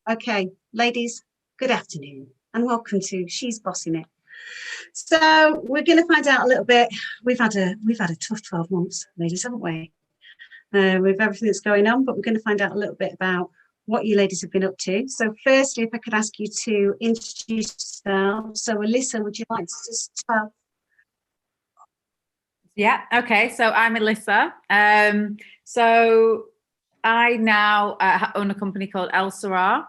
Okay, ladies, good afternoon and welcome to She's Bossing It. So we're going to find out a little bit. We've had a tough 12 months, ladies, haven't we? With everything that's going on, but we're going to find out a little bit about what you ladies have been up to. So firstly, if I could ask you to introduce yourself. So Elissa, would you like to just tell? Yeah, okay, so I'm Elissa. So I now own a company called Sera,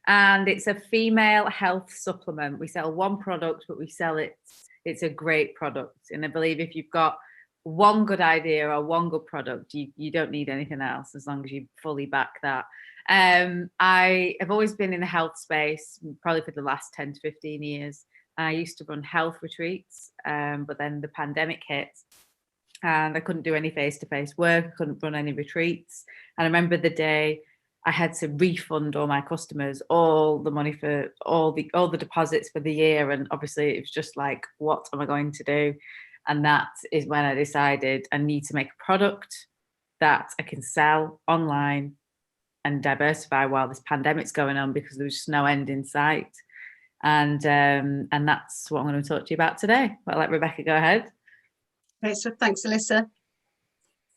and it's a female health supplement. We sell one product, but we sell it. It's a great product. And I believe if you've got one good idea or one good product, you don't need anything else as long as you fully back that. I have always been in the health space, probably for the last 10 to 15 years. I used to run health retreats, but then the pandemic hit and I couldn't do any face-to-face work. I couldn't run any retreats. And I remember the day I had to refund all my customers all the money for all the deposits for the year. And obviously it was just like, what am I going to do? And that is when I decided I need to make a product that I can sell online and diversify while this pandemic's going on, because there was just no end in sight. And that's what I'm going to talk to you about today. I'll let Rebecca go ahead. Great, so thanks, Elissa.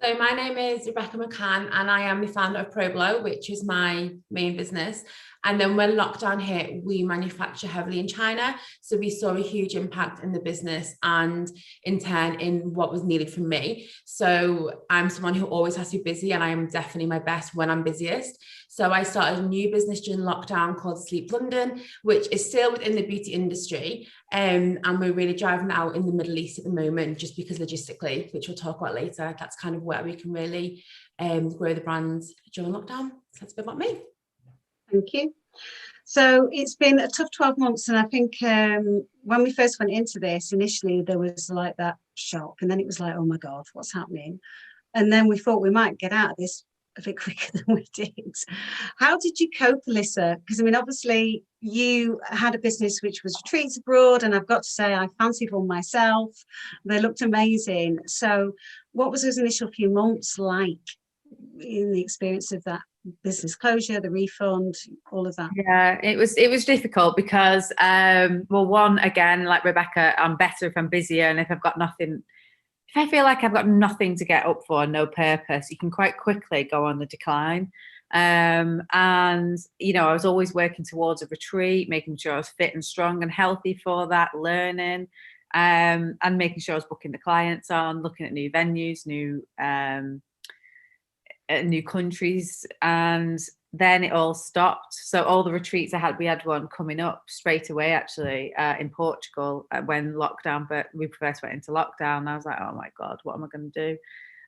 So my name is Rebecca McCann and I am the founder of ProBlow, which is my main business. And then when lockdown hit, we manufacture heavily in China. So we saw a huge impact in the business and in turn in what was needed from me. So I'm someone who always has to be busy and I am definitely my best when I'm busiest. So I started a new business during lockdown called Sleep.London, which is still within the beauty industry. And we're really driving out in the Middle East at the moment, just because logistically, which we'll talk about later, that's kind of where we can really grow the brands during lockdown. So that's a bit about me. Thank you. So it's been a tough 12 months. And I think when we first went into this, initially there was like that shock. And then it was like, oh my God, what's happening? And then we thought we might get out of this a bit quicker than we did. How did you cope, Elissa? Because I mean, obviously you had a business which was retreats abroad, and I've got to say I fancied one myself. They looked amazing. So what was those initial few months like in the experience of that business closure, the refund, all of that? Yeah, it was difficult because well, one, again, like Rebecca, I'm better if I'm busier, and if I've got nothing, if I feel like I've got nothing to get up for, no purpose, you can quite quickly go on the decline. And, you know, I was always working towards a retreat, making sure I was fit and strong and healthy for that, learning, and making sure I was booking the clients on, looking at new venues, new countries. And then it all stopped. So all the retreats I had, we had one coming up straight away, actually, in Portugal when lockdown, but we first went into lockdown. I was like, oh my God, what am I going to do?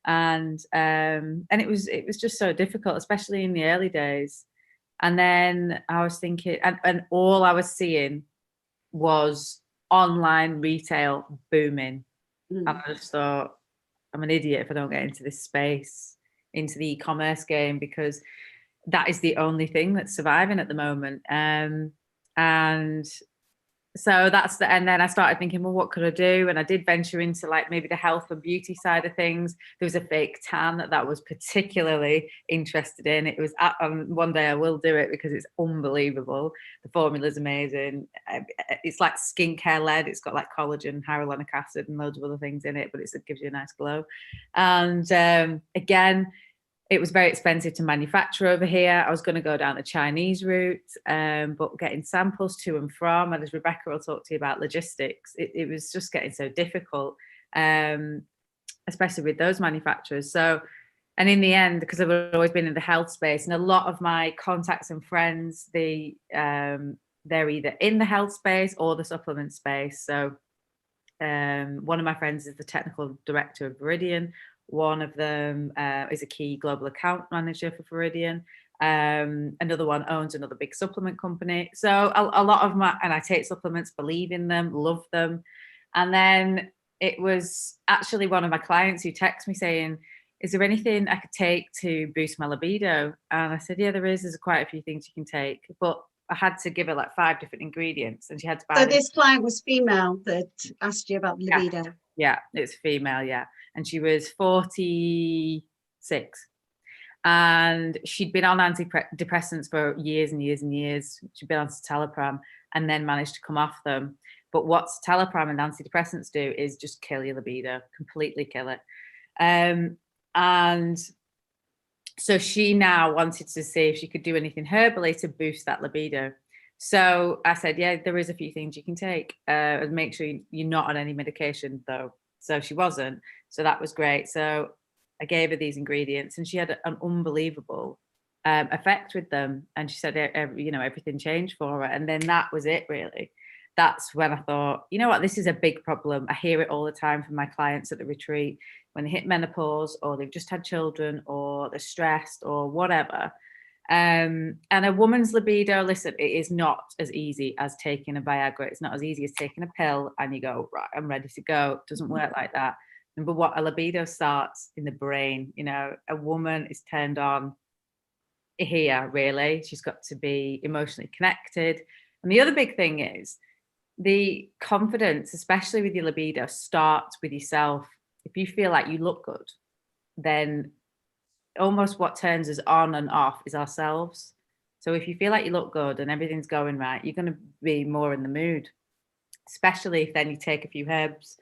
And it was just so difficult, especially in the early days. And then I was thinking, and all I was seeing was online retail booming. And I just thought, I'm an idiot if I don't get into this space, into the e-commerce game, because that is the only thing that's surviving at the moment. And so and then I started thinking, well, what could I do? And I did venture into like maybe the health and beauty side of things. There was a fake tan that I was particularly interested in. It was one day I will do it because it's unbelievable. The formula's amazing. It's like skincare led. It's got like collagen, hyaluronic acid and loads of other things in it, but it gives you a nice glow. And again, it was very expensive to manufacture over here. I was going to go down the Chinese route, but getting samples to and from, and as Rebecca will talk to you about logistics, it was just getting so difficult, especially with those manufacturers. So, and in the end, because I've always been in the health space, and a lot of my contacts and friends, they're either in the health space or the supplement space. So one of my friends is the technical director of Viridian. One of them is a key global account manager for Viridian. Another one owns another big supplement company. So a lot of and I take supplements, believe in them, love them. And then it was actually one of my clients who texted me saying, is there anything I could take to boost my libido? And I said, yeah, there is. There's quite a few things you can take. But I had to give her like 5 different ingredients and she had to buy So this client was female that asked you about libido? Yeah, it's female, yeah. And she was 46. And she'd been on antidepressants for years and years and years. She'd been on citalopram and then managed to come off them. But what citalopram and antidepressants do is just kill your libido, completely kill it. And so she now wanted to see if she could do anything herbally to boost that libido. So I said, yeah, there is a few things you can take. And make sure you're not on any medication, though. So she wasn't. So that was great. So I gave her these ingredients, and she had an unbelievable effect with them. And she said, everything changed for her. And then that was it, really. That's when I thought, you know what, this is a big problem. I hear it all the time from my clients at the retreat when they hit menopause, or they've just had children, or they're stressed, or whatever. And a woman's libido, listen, it is not as easy as taking a Viagra. It's not as easy as taking a pill and you go, right, I'm ready to go. It doesn't work like that. But what a libido starts in the brain. A woman is turned on here, really. She's got to be emotionally connected. And the other big thing is the confidence, especially with your libido, starts with yourself. If you feel like you look good, then almost what turns us on and off is ourselves. So if you feel like you look good and everything's going right, you're going to be more in the mood, especially if then you take a few herbs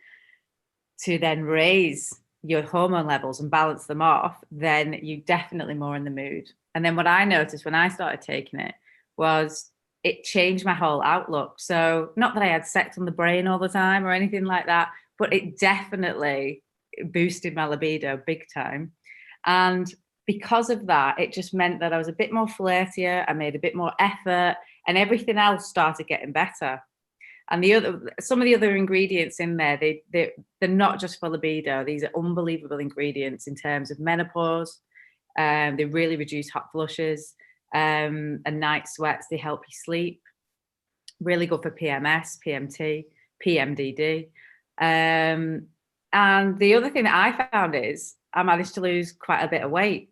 to then raise your hormone levels and balance them off, then you're definitely more in the mood. And then what I noticed when I started taking it was it changed my whole outlook. So not that I had sex on the brain all the time or anything like that, but it definitely boosted my libido big time. And because of that, it just meant that I was a bit more flirtier. I made a bit more effort, and everything else started getting better. And some of the other ingredients in there, they're not just for libido. These are unbelievable ingredients in terms of menopause. They really reduce hot flushes and night sweats. They help you sleep. Really good for PMS, PMT, PMDD. And the other thing that I found is I managed to lose quite a bit of weight.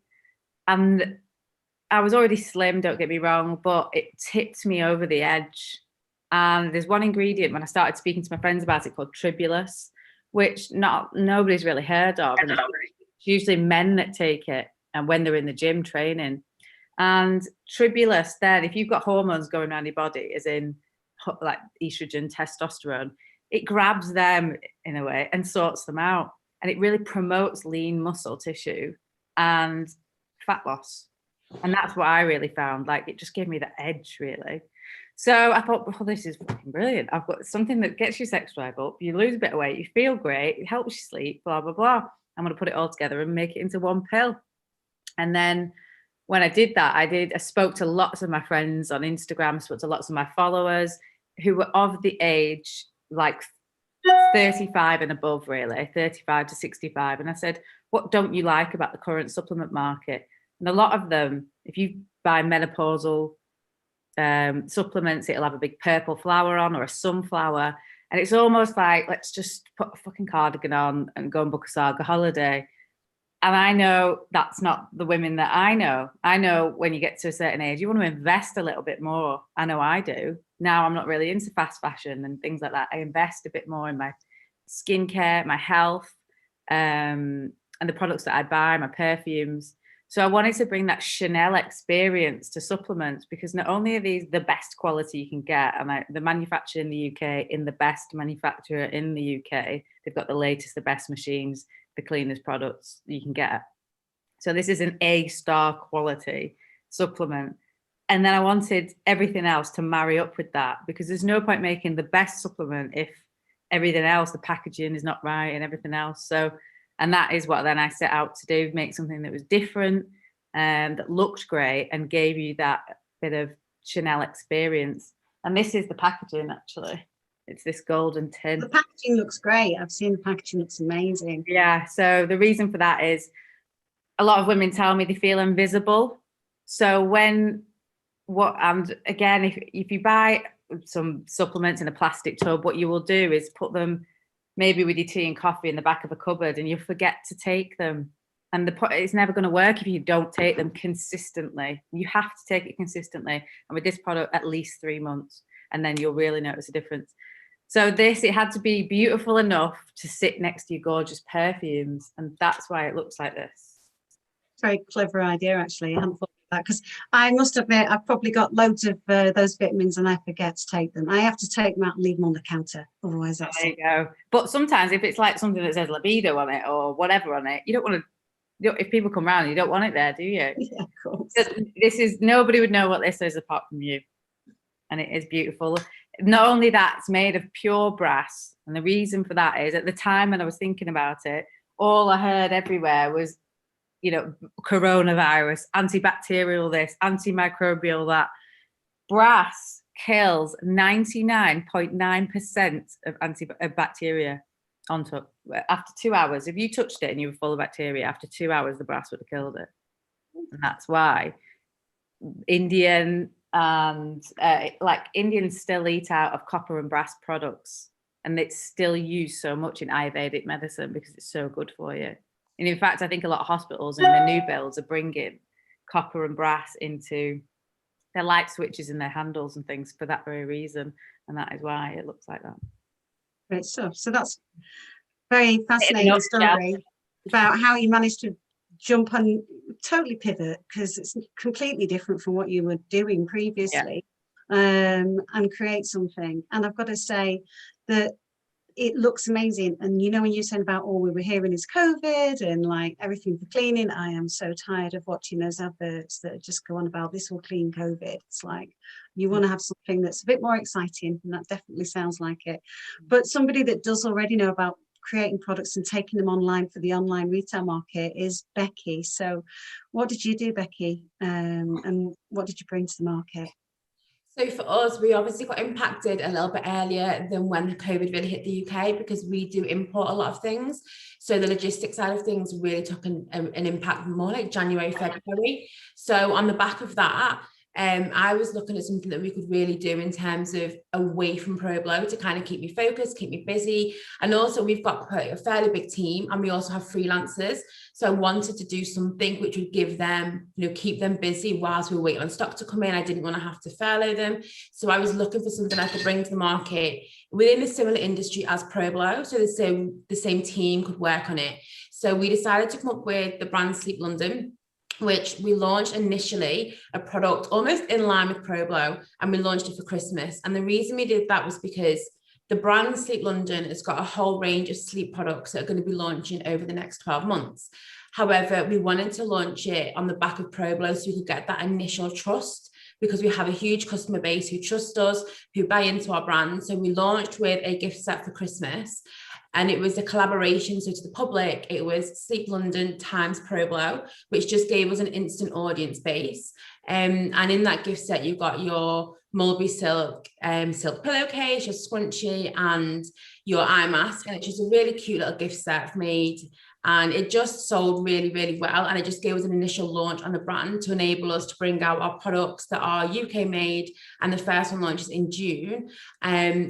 And I was already slim, don't get me wrong, but it tipped me over the edge. And there's one ingredient when I started speaking to my friends about it called tribulus, which nobody's really heard of. And it's usually men that take it, and when they're in the gym training. And tribulus, then, if you've got hormones going around your body, as in like estrogen, testosterone, it grabs them in a way and sorts them out. And it really promotes lean muscle tissue and fat loss. And that's what I really found. Like, it just gave me the edge, really. So I thought, well, this is fucking brilliant. I've got something that gets your sex drive up. You lose a bit of weight. You feel great. It helps you sleep, blah, blah, blah. I'm going to put it all together and make it into one pill. And then when I did that, I spoke to lots of my friends on Instagram, spoke to lots of my followers who were of the age, like 35 and above, really, 35 to 65. And I said, what don't you like about the current supplement market? And a lot of them, if you buy menopausal supplements, it'll have a big purple flower on or a sunflower. And it's almost like, let's just put a fucking cardigan on and go and book a Saga holiday. And I know that's not the women that I know. I know when you get to a certain age, you want to invest a little bit more. I know I do. Now I'm not really into fast fashion and things like that. I invest a bit more in my skincare, my health, and the products that I buy, my perfumes. So I wanted to bring that Chanel experience to supplements, because not only are these the best quality you can get, and the manufacturer in the UK, in the best manufacturer in the UK, they've got the latest, the best machines, the cleanest products you can get. So this is an A-star quality supplement. And then I wanted everything else to marry up with that, because there's no point making the best supplement if everything else, the packaging is not right and everything else. So, and that is what then I set out to do, make something that was different and that looked great and gave you that bit of Chanel experience. And this is the packaging, actually. It's this golden tin. The packaging looks great. I've seen the packaging, looks amazing. Yeah, so the reason for that is a lot of women tell me they feel invisible. So and again, if you buy some supplements in a plastic tub, what you will do is put them maybe with your tea and coffee in the back of a cupboard, and you'll forget to take them. And it's never going to work if you don't take them consistently. You have to take it consistently. And with this product, at least 3 months, and then you'll really notice a difference. So it had to be beautiful enough to sit next to your gorgeous perfumes. And that's why it looks like this. Very clever idea, actually. I hadn't thought of that, because I must admit I've probably got loads of those vitamins and I forget to take them. I have to take them out and leave them on the counter, otherwise that's There you go. But sometimes if it's like something that says libido on it or whatever on it, you don't want to, if people come round, you don't want it there, do you? Yeah, of course. This is, nobody would know what this is apart from you. And it is beautiful. Not only that, it's made of pure brass. And the reason for that is, at the time when I was thinking about it, all I heard everywhere was, you know, coronavirus, antibacterial this, antimicrobial that. Brass kills 99.9% of bacteria after 2 hours. If you touched it and you were full of bacteria, after 2 hours, the brass would have killed it. And that's why Indian and Indians still eat out of copper and brass products, and it's still used so much in Ayurvedic medicine because it's so good for you. And in fact, I think a lot of hospitals in the new builds are bringing copper and brass into their light switches and their handles and things for that very reason, and that is why it looks like that. Great stuff. So that's very fascinating story about how you managed to jump on, totally pivot, because it's completely different from what you were doing previously, and create something. And I've got to say that it looks amazing. And you know, when you're saying about all we were hearing is COVID and like everything for cleaning, I am so tired of watching those adverts that just go on about this will clean COVID. It's like you want to have something that's a bit more exciting, and that definitely sounds like it. But somebody that does already know about creating products and taking them online for the online retail market is Becky. So what did you do, Becky, and what did you bring to the market? So for us, we obviously got impacted a little bit earlier than when COVID really hit the UK, because we do import a lot of things. So the logistics side of things really took an impact more like January, February. So on the back of that, I was looking at something that we could really do in terms of away from ProBlow to kind of keep me focused, keep me busy. And also we've got a fairly big team, and we also have freelancers. So I wanted to do something which would give them, you know, keep them busy whilst we wait on stock to come in. I didn't want to have to furlough them. So I was looking for something I could bring to the market within a similar industry as ProBlow, so the same team could work on it. So we decided to come up with the brand Sleep.London, which we launched initially a product almost in line with ProBlow, and we launched it for Christmas. And the reason we did that was because the brand Sleep.London has got a whole range of sleep products that are going to be launching over the next 12 months. However, we wanted to launch it on the back of ProBlow so we could get that initial trust, because we have a huge customer base who trust us, who buy into our brand. So we launched with a gift set for Christmas. And it was a collaboration. So to the public, it was Sleep.London times ProBlow, which just gave us an instant audience base. And in that gift set, you've got your mulberry silk pillowcase, your scrunchie, and your eye mask. And it's just a really cute little gift set made. And it just sold really, really well. And it just gave us an initial launch on the brand to enable us to bring out our products that are UK made. And the first one launches in June,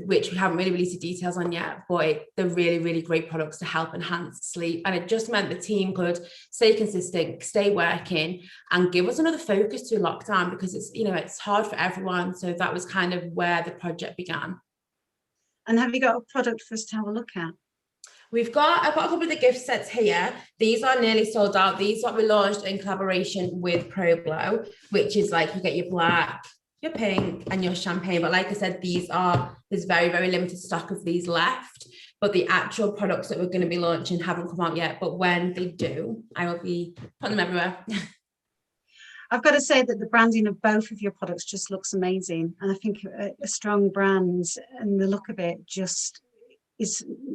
which we haven't really released the details on yet, but they're really, really great products to help enhance sleep. And it just meant the team could stay consistent, stay working, and give us another focus to lockdown, because it's, you know, it's hard for everyone. So that was kind of where the project began. And have you got a product for us to have a look at? I've got a couple of the gift sets here. These are nearly sold out. These are what we launched in collaboration with ProBlow, which is like you get your black, your pink, and your champagne. But like I said, there's very, very limited stock of these left. But the actual products that we're going to be launching haven't come out yet. But when they do, I will be putting them everywhere. I've got to say that the branding of both of your products just looks amazing. And I think a strong brand and the look of it just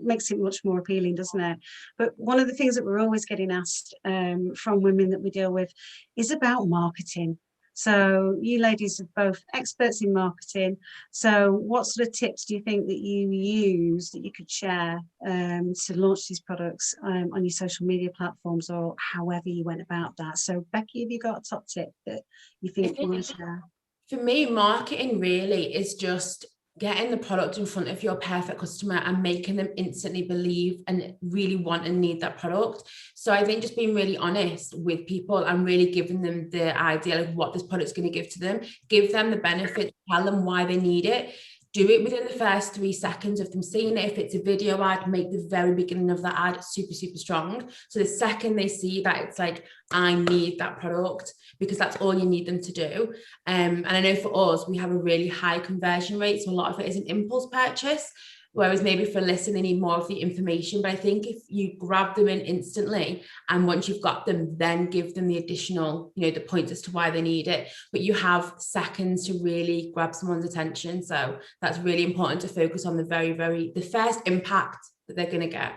makes it much more appealing, doesn't it? But one of the things that we're always getting asked from women that we deal with is about marketing. So you ladies are both experts in marketing. So what sort of tips do you think that you use that you could share to launch these products on your social media platforms, or however you went about that? So Becky, have you got a top tip that you think you want to share? For me, marketing really is just getting the product in front of your perfect customer and making them instantly believe and really want and need that product. So I think just being really honest with people and really giving them the idea of what this product's going to give to them, give them the benefit, tell them why they need it. do it within the first 3 seconds of them seeing it. If it's a video ad, make the very beginning of that ad super, super strong. So the second they see that, it's like, I need that product, because that's all you need them to do. And I know for us, we have a really high conversion rate. So a lot of it is an impulse purchase, whereas maybe for Elissa, they need more of the information. But I think if you grab them in instantly, and once you've got them, then give them the additional, the points as to why they need it. But you have seconds to really grab someone's attention. So that's really important to focus on the first impact that they're going to get.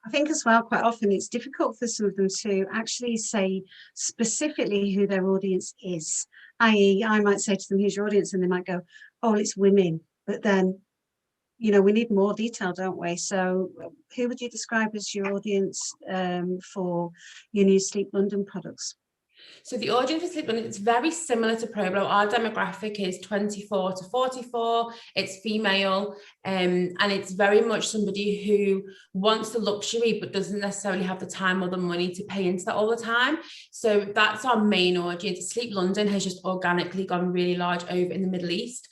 I think as well, quite often it's difficult for some of them to actually say specifically who their audience is. I.e., I might say to them, who's your audience? And they might go, oh, it's women. But then, we need more detail, don't we? So who would you describe as your audience for your new Sleep.London products? So the audience for Sleep.London, it's very similar to Problo. Our demographic is 24 to 44. It's female, and it's very much somebody who wants the luxury but doesn't necessarily have the time or the money to pay into that all the time. So that's our main audience. Sleep.London has just organically gone really large over in the Middle East,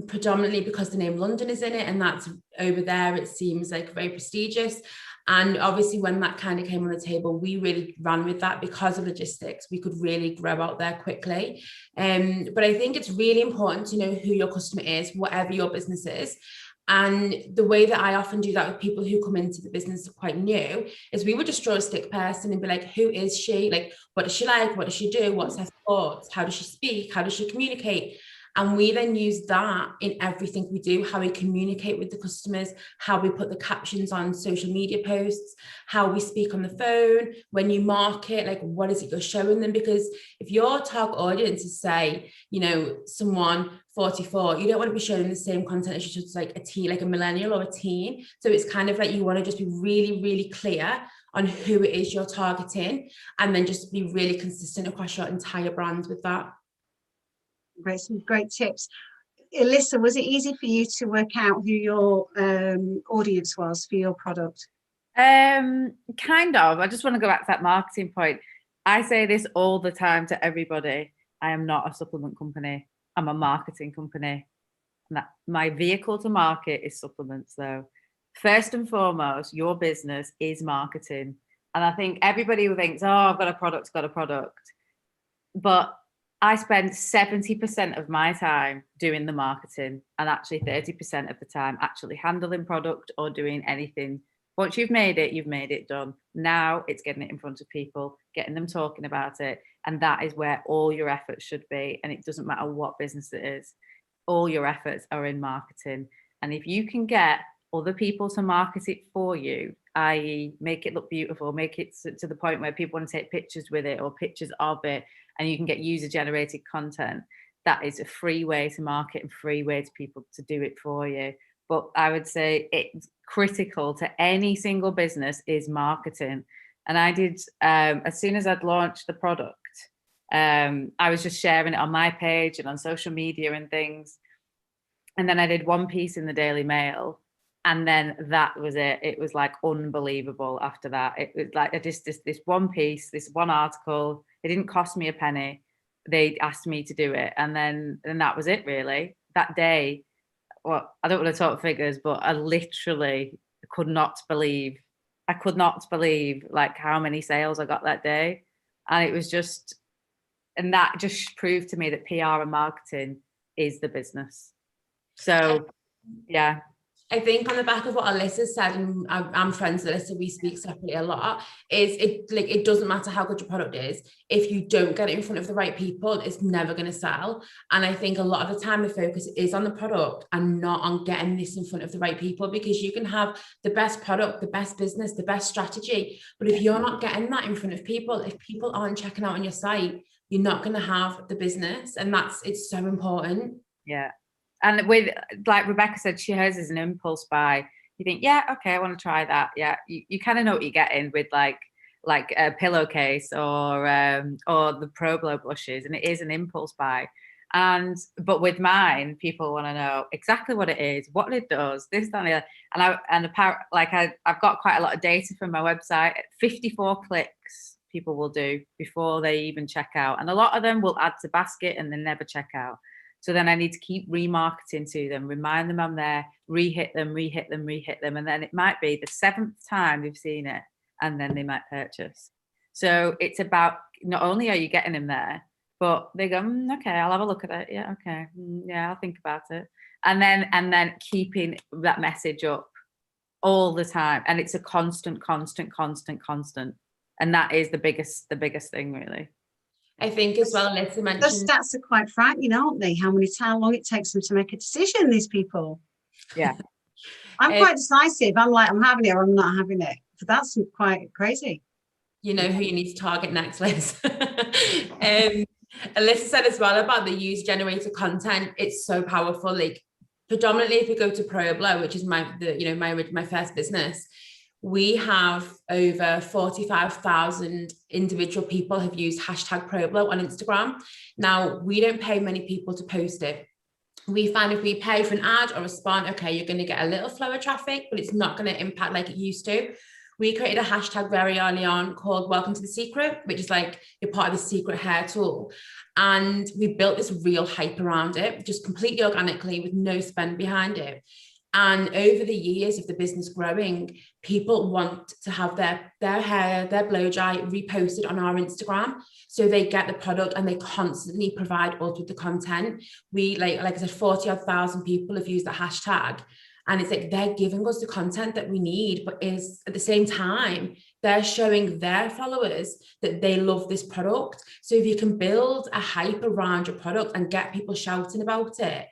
predominantly because the name London is in it, and that's over there. It seems like very prestigious. And obviously when that kind of came on the table, we really ran with that because of logistics. We could really grow out there quickly. But I think it's really important to know who your customer is, whatever your business is. And the way that I often do that with people who come into the business quite new is we would just draw a stick person and be like, who is she? Like, what does she like? What does she do? What's her thoughts? How does she speak? How does she communicate? And we then use that in everything we do, how we communicate with the customers, how we put the captions on social media posts, how we speak on the phone, when you market, like what is it you're showing them? Because if your target audience is, say, someone 44, you don't want to be showing the same content as just like a teen, like a millennial or a teen. So it's kind of like you want to just be really, really clear on who it is you're targeting, and then just be really consistent across your entire brand with that. Great, some great tips. Elissa, was it easy for you to work out who your audience was for your product? Kind of. I just want to go back to that marketing point. I say this all the time to everybody. I am not a supplement company. I'm a marketing company. And my vehicle to market is supplements, though. First and foremost, your business is marketing. And I think everybody who thinks, oh, I've got a product. But I spend 70% of my time doing the marketing, and actually 30% of the time actually handling product or doing anything. Once you've made it done. Now it's getting it in front of people, getting them talking about it. And that is where all your efforts should be. And it doesn't matter what business it is. All your efforts are in marketing. And if you can get other people to market it for you, i.e. make it look beautiful, make it to the point where people want to take pictures with it or pictures of it, and you can get user generated content, that is a free way to market and free way to people to do it for you. But I would say it's critical to any single business is marketing. And I did, as soon as I'd launched the product, I was just sharing it on my page and on social media and things. And then I did one piece in the Daily Mail. And then that was it. It was like unbelievable after that. It was like this one piece, this one article. It didn't cost me a penny. They asked me to do it. And that was it, really. That day, well, I don't want to talk figures, but I literally could not believe like how many sales I got that day. And it was just, and that just proved to me that PR and marketing is the business. So, yeah. I think on the back of what Elissa said, and I'm friends with Elissa, we speak separately a lot, is it doesn't matter how good your product is. If you don't get it in front of the right people, it's never going to sell. And I think a lot of the time the focus is on the product and not on getting this in front of the right people, because you can have the best product, the best business, the best strategy. But if you're not getting that in front of people, if people aren't checking out on your site, you're not going to have the business. And it's so important. Yeah. And with, like Rebecca said, hers is an impulse buy. You think, yeah, okay, I want to try that. Yeah, you kind of know what you're getting with like a pillowcase or the Problo blushes, and it is an impulse buy. But with mine, people want to know exactly what it is, what it does, this, that, and the other. I've got quite a lot of data from my website. 54 clicks people will do before they even check out, and a lot of them will add to basket and then never check out. So then I need to keep remarketing to them, remind them I'm there, re-hit them. And then it might be the 7th time they've seen it and then they might purchase. So it's about, not only are you getting them there, but they go, okay, I'll have a look at it. Yeah, okay. Yeah, I'll think about it. And then keeping that message up all the time. And it's a constant. And that is the biggest thing, really. I think as well, Elissa mentioned. Those stats are quite frightening, aren't they? How long it takes them to make a decision, these people. Yeah. I'm quite decisive. I'm like, I'm having it or I'm not having it. So that's quite crazy. You know who you need to target next, Liz. Elissa said as well about the user-generated content. It's so powerful. Like, predominantly, if we go to Problo, which is my first business, we have over 45,000 individual people have used hashtag Problo on Instagram. Now, we don't pay many people to post it. We find if we pay for an ad or a spot, okay, you're going to get a little flow of traffic, but it's not going to impact like it used to. We created a hashtag very early on called Welcome to the Secret, which is like you're part of the secret hair tool. And we built this real hype around it, just completely organically with no spend behind it. And over the years of the business growing, people want to have their hair, their blow dry reposted on our Instagram. So they get the product and they constantly provide us with the content. We, like I said, 40,000 people have used the hashtag. And it's like they're giving us the content that we need, but is at the same time, they're showing their followers that they love this product. So if you can build a hype around your product and get people shouting about it,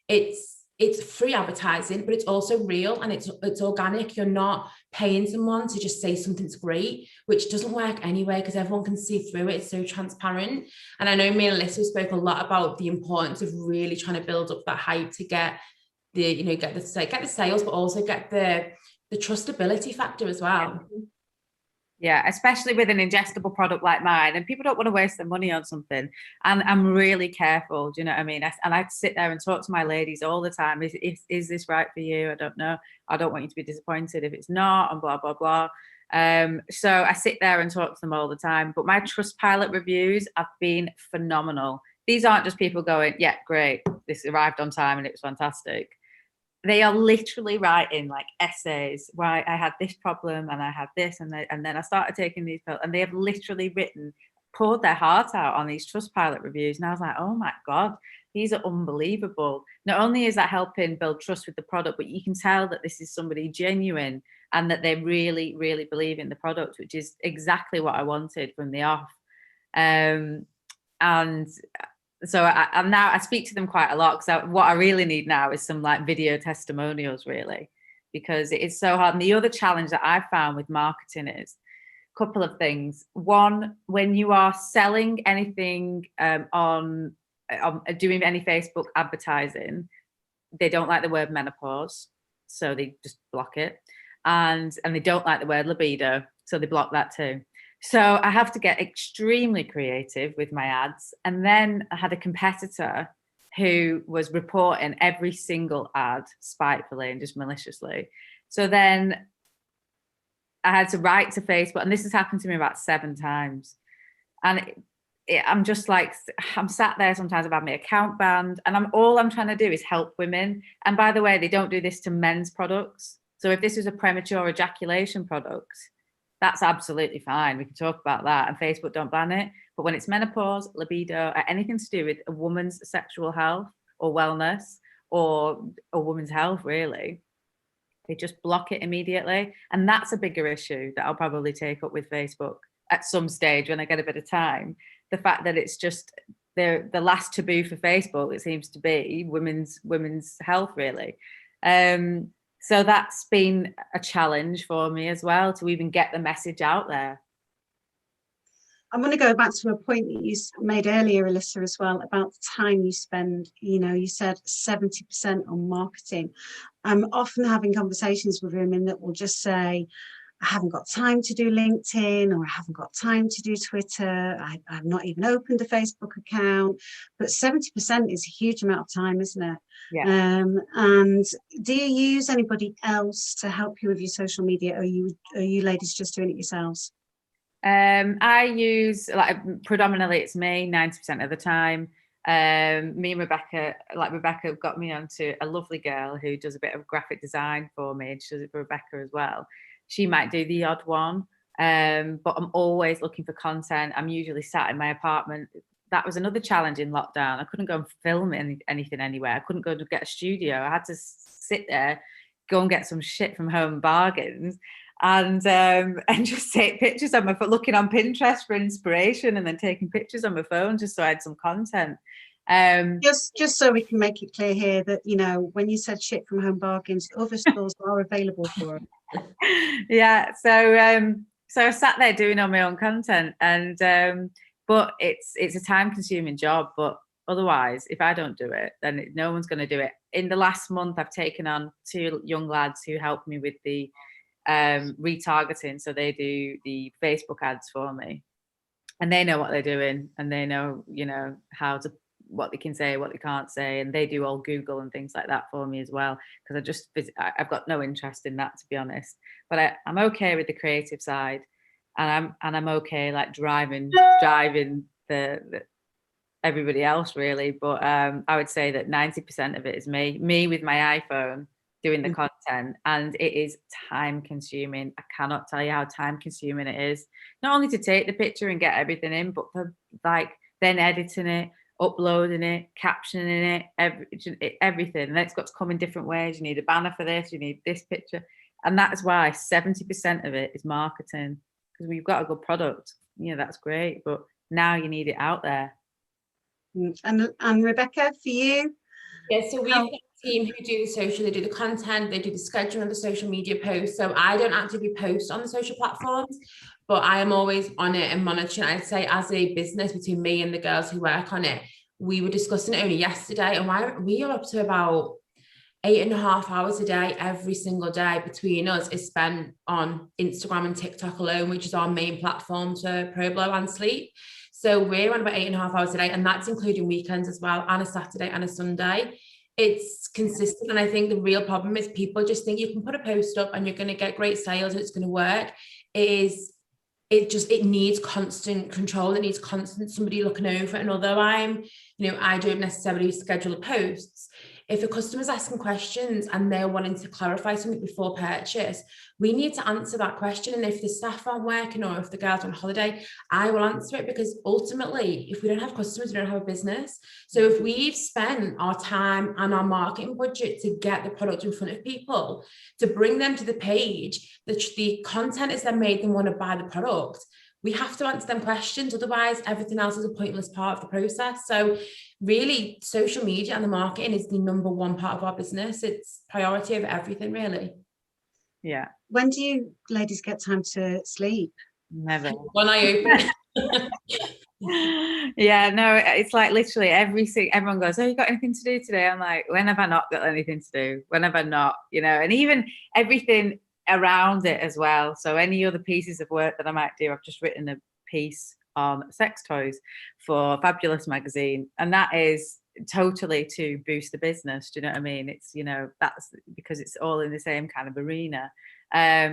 it's free advertising, but it's also real and it's organic. You're not paying someone to just say something's great, which doesn't work anyway because everyone can see through it. It's so transparent. And I know me and Elissa spoke a lot about the importance of really trying to build up that hype to get the sales, but also get the trustability factor as well. Yeah, especially with an ingestible product like mine, and people don't want to waste their money on something. And I'm really careful. Do you know what I mean? And I sit there and talk to my ladies all the time. Is this right for you? I don't know. I don't want you to be disappointed if it's not, and blah blah blah. So I sit there and talk to them all the time. But my Trustpilot reviews have been phenomenal. These aren't just people going, yeah, great, this arrived on time and it was fantastic. They are literally writing like essays. Why I had this problem and I had this, and then I started taking these pills, and they have literally poured their heart out on these Trustpilot reviews. And I was like, oh my God, these are unbelievable. Not only is that helping build trust with the product, but you can tell that this is somebody genuine and that they really, really believe in the product, which is exactly what I wanted from the off. And so I speak to them quite a lot, because what I really need now is some like video testimonials, really, because it is so hard. And the other challenge that I've found with marketing is a couple of things. One, when you are selling anything on doing any Facebook advertising, they don't like the word menopause, so they just block it. And they don't like the word libido, so they block that too. So I have to get extremely creative with my ads. And then I had a competitor who was reporting every single ad spitefully and just maliciously. So then I had to write to Facebook, and this has happened to me about 7 times. And I'm just like, I'm sat there sometimes, I've had my account banned, and all I'm trying to do is help women. And by the way, they don't do this to men's products. So if this was a premature ejaculation product, that's absolutely fine. We can talk about that, and Facebook don't ban it. But when it's menopause, libido, or anything to do with a woman's sexual health or wellness or a woman's health, really, they just block it immediately. And that's a bigger issue that I'll probably take up with Facebook at some stage when I get a bit of time. The fact that it's just the last taboo for Facebook, it seems to be women's health, really. So that's been a challenge for me as well, to even get the message out there. I'm going to go back to a point that you made earlier, Elissa, as well, about the time you spend. You said 70% on marketing. I'm often having conversations with women that will just say, I haven't got time to do LinkedIn, or I haven't got time to do Twitter. I've not even opened a Facebook account. But 70% is a huge amount of time, isn't it? Yeah. And do you use anybody else to help you with your social media? Or are you ladies just doing it yourselves? I use, predominantly it's me 90% of the time. Me and Rebecca got me onto a lovely girl who does a bit of graphic design for me, and she does it for Rebecca as well. She might do the odd one, but I'm always looking for content. I'm usually sat in my apartment. That was another challenge in lockdown. I couldn't go and film anything anywhere. I couldn't go to get a studio. I had to sit there, go and get some shit from Home Bargains, and just take pictures on my phone, looking on Pinterest for inspiration, and then taking pictures on my phone just so I had some content. Just so we can make it clear here that, you know, when you said shit from Home Bargains, other stores are available for it. Yeah, so I sat there doing all my own content, and but it's a time-consuming job. But otherwise, if I don't do it, then no one's going to do it. In the last month, I've taken on 2 young lads who help me with the retargeting. So they do the Facebook ads for me, and they know what they're doing, and they know, you know, what they can say, what they can't say, and they do all Google and things like that for me as well, because I've got no interest in that, to be honest. But I'm okay with the creative side, and I'm okay like driving the everybody else really. But I would say that 90% of it is me with my iPhone doing the content, and it is time consuming. I cannot tell you how time consuming it is, not only to take the picture and get everything in, but for like then editing it, uploading it, captioning it, everything. And it's got to come in different ways. You need a banner for this, you need this picture. And that's why 70% of it is marketing, because we've got a good product. Yeah, that's great, but now you need it out there. And Rebecca, for you? Yeah, so we've got a team who do the social, they do the content, they do the scheduling of the social media posts. So I don't actively post on the social platforms, but I am always on it and monitoring. I'd say as a business, between me and the girls who work on it, we were discussing it only yesterday, and we are up to about 8.5 hours a day, every single day between us is spent on Instagram and TikTok alone, which is our main platform to ProBlow and Sleep. So we're on about 8.5 hours a day, and that's including weekends as well, and a Saturday and a Sunday. It's consistent. And I think the real problem is people just think you can put a post up and you're going to get great sales and it's going to work. It needs constant control. It needs constant somebody looking over it. And although I don't necessarily schedule posts, if a customer's asking questions and they're wanting to clarify something before purchase, we need to answer that question. And if the staff aren't working or if the girls are on holiday, I will answer it, because ultimately, if we don't have customers, we don't have a business. So if we've spent our time and our marketing budget to get the product in front of people, to bring them to the page, the content is then made them want to buy the product, we have to answer them questions. Otherwise, everything else is a pointless part of the process. So really, social media and the marketing is the number one part of our business. It's priority over everything, really. Yeah. When do you ladies get time to sleep? Never. When I open. Yeah, no, it's like literally everyone goes, oh, you got anything to do today? I'm like, when have I not got anything to do? When have I not, and even everything around it as well. So any other pieces of work that I might do, I've just written a piece on sex toys for Fabulous magazine, and that is totally to boost the business. Do you know what I mean? It's that's because it's all in the same kind of arena,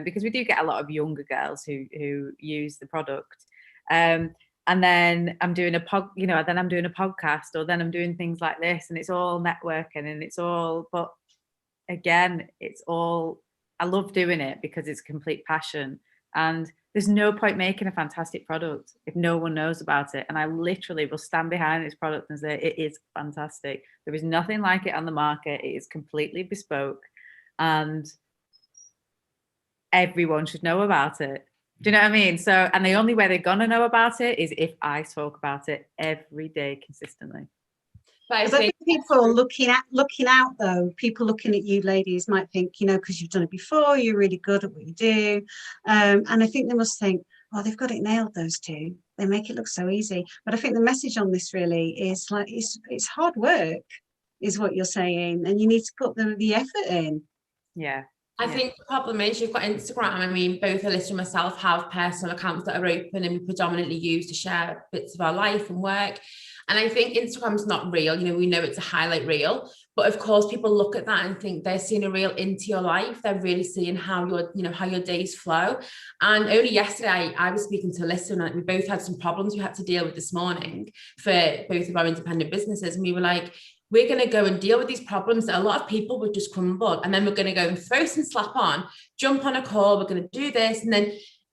because we do get a lot of younger girls who use the product, and then I'm doing a podcast, or then I'm doing things like this, and it's all networking, and it's all, but again, it's all, I love doing it because it's a complete passion, and there's no point making a fantastic product if no one knows about it. And I literally will stand behind this product and say, it is fantastic. There is nothing like it on the market. It is completely bespoke, and everyone should know about it. Do you know what I mean? So, and the only way they're going to know about it is if I talk about it every day consistently. I think people looking out though, people looking at you ladies might think, because you've done it before, you're really good at what you do. And I think they must think, oh, they've got it nailed, those two. They make it look so easy. But I think the message on this really is like, it's hard work, is what you're saying. And you need to put the effort in. Yeah. I think the problem is you've got Instagram. I mean, both Elissa and myself have personal accounts that are open and we predominantly use to share bits of our life and work. And I think Instagram's not real. We know it's a highlight reel, but of course people look at that and think they're seeing a reel into your life. They're really seeing how your days flow. And only yesterday I was speaking to Elissa, and we both had some problems we had to deal with this morning for both of our independent businesses. And we were like, we're going to go and deal with these problems that a lot of people would just crumble. And then we're going to go and throw some slap on, jump on a call. We're going to do this.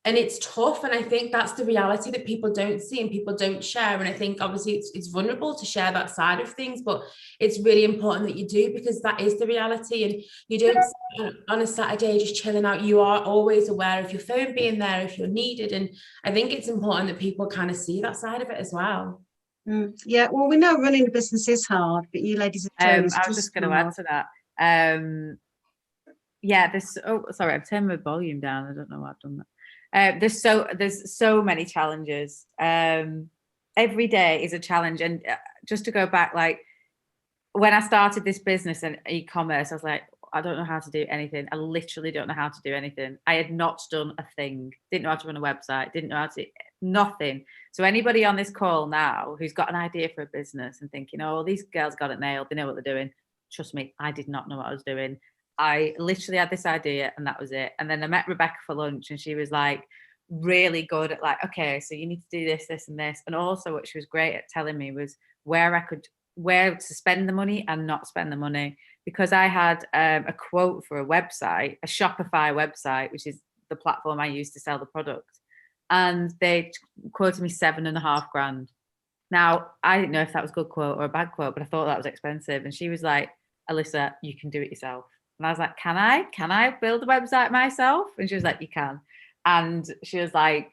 And it's tough. And I think that's the reality that people don't see and people don't share. And I think obviously it's vulnerable to share that side of things, but it's really important that you do, because that is the reality. And you don't sit on a Saturday just chilling out. You are always aware of your phone being there if you're needed. And I think it's important that people kind of see that side of it as well. Yeah, well, we know running a business is hard, but you ladies are doing I was just going to add to that. Sorry, I've turned my volume down. I don't know why I've done that. There's so many challenges. Every day is a challenge. And just to go back, like when I started this business and e-commerce, I was like, I don't know how to do anything. I literally don't know how to do anything. I had not done a thing. Didn't know how to run a website. Didn't know how to, nothing. So anybody on this call now who's got an idea for a business and thinking, oh, these girls got it nailed, they know what they're doing. Trust me, I did not know what I was doing. I literally had this idea and that was it. And then I met Rebecca for lunch and she was like really good at like, okay, so you need to do this, this and this. And also what she was great at telling me was where to spend the money and not spend the money. Because I had a quote for a website, a Shopify website, which is the platform I use to sell the product. And they quoted me $7,500. Now, I didn't know if that was a good quote or a bad quote, but I thought that was expensive. And she was like, Elissa, you can do it yourself. And I was like, can I build a website myself? And she was like, you can. And she was like,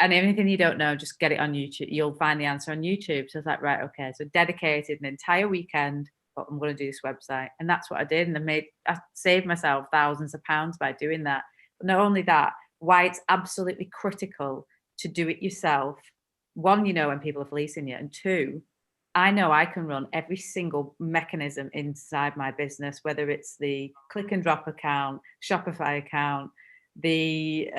and anything you don't know, just get it on YouTube. You'll find the answer on YouTube. So I was like, right, okay. So dedicated an entire weekend, but I'm going to do this website. And that's what I did. And I saved myself thousands of pounds by doing that. But not only that, why it's absolutely critical to do it yourself. One, when people are fleecing you. And two, I know I can run every single mechanism inside my business, whether it's the click and drop account, Shopify account, the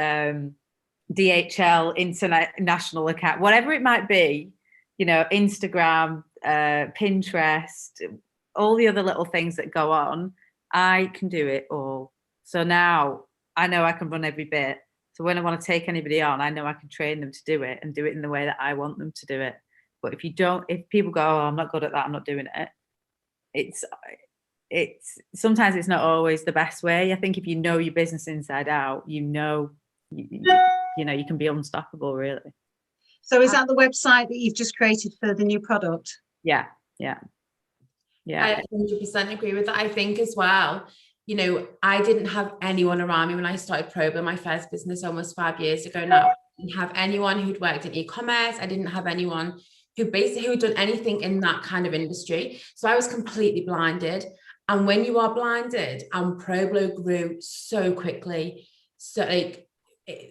DHL international account, whatever it might be, Instagram, Pinterest, all the other little things that go on, I can do it all. So now I know I can run every bit. So when I want to take anybody on, I know I can train them to do it and do it in the way that I want them to do it. But if people go, oh, I'm not good at that, I'm not doing it. It's sometimes it's not always the best way. I think if you know your business inside out, you can be unstoppable, really. So is that the website that you've just created for the new product? Yeah. I 100% agree with that. I think as well, I didn't have anyone around me when I started Problo, my first business almost 5 years ago now. I didn't have anyone who'd worked in e-commerce. I didn't have anyone who had done anything in that kind of industry. So I was completely blinded. And when you are blinded, and Problo grew so quickly. So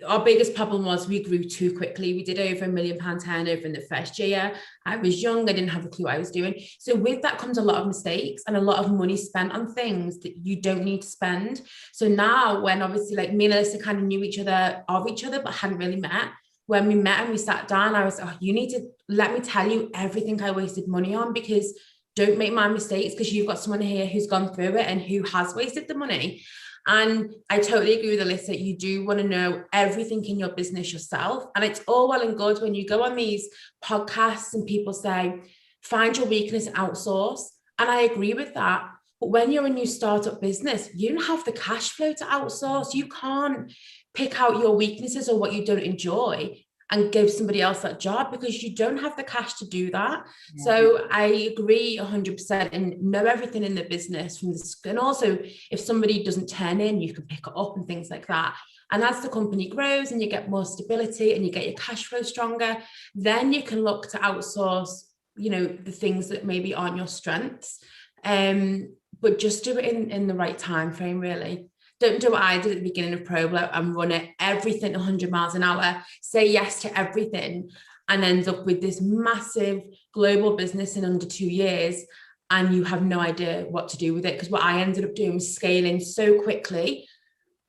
our biggest problem was we grew too quickly. We did over £1 million turnover in the first year. I was young. I didn't have a clue what I was doing. So with that comes a lot of mistakes and a lot of money spent on things that you don't need to spend. So now when obviously like me and Elissa kind of knew each other, but hadn't really met. When we met and we sat down, I was, you need to let me tell you everything I wasted money on, because don't make my mistakes, because you've got someone here who's gone through it and who has wasted the money. And I totally agree with Elissa. You do want to know everything in your business yourself. And it's all well and good when you go on these podcasts and people say, find your weakness and outsource. And I agree with that. But when you're a new startup business, you don't have the cash flow to outsource. You can't pick out your weaknesses or what you don't enjoy and give somebody else that job, because you don't have the cash to do that. Yeah. So I agree 100% and know everything in the business from this. And also if somebody doesn't turn in, you can pick it up and things like that. And as the company grows and you get more stability and you get your cash flow stronger, then you can look to outsource, the things that maybe aren't your strengths. But just do it in the right time frame, really. Don't do what I did at the beginning of Problo and run it everything 100 miles an hour, say yes to everything, and end up with this massive global business in under 2 years, and you have no idea what to do with it. Because what I ended up doing was scaling so quickly,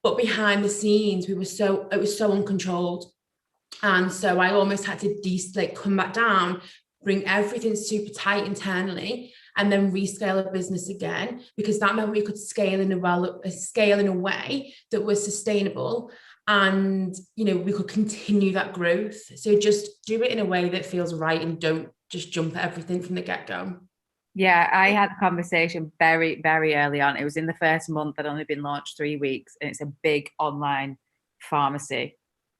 but behind the scenes, it was so uncontrolled. And so I almost had to come back down, bring everything super tight internally, and then rescale a business again, because that meant we could scale in a way that was sustainable, and we could continue that growth. So just do it in a way that feels right, and don't just jump at everything from the get-go. Yeah, I had a conversation very, very early on. It was in the first month. I'd only been launched 3 weeks, and it's a big online pharmacy.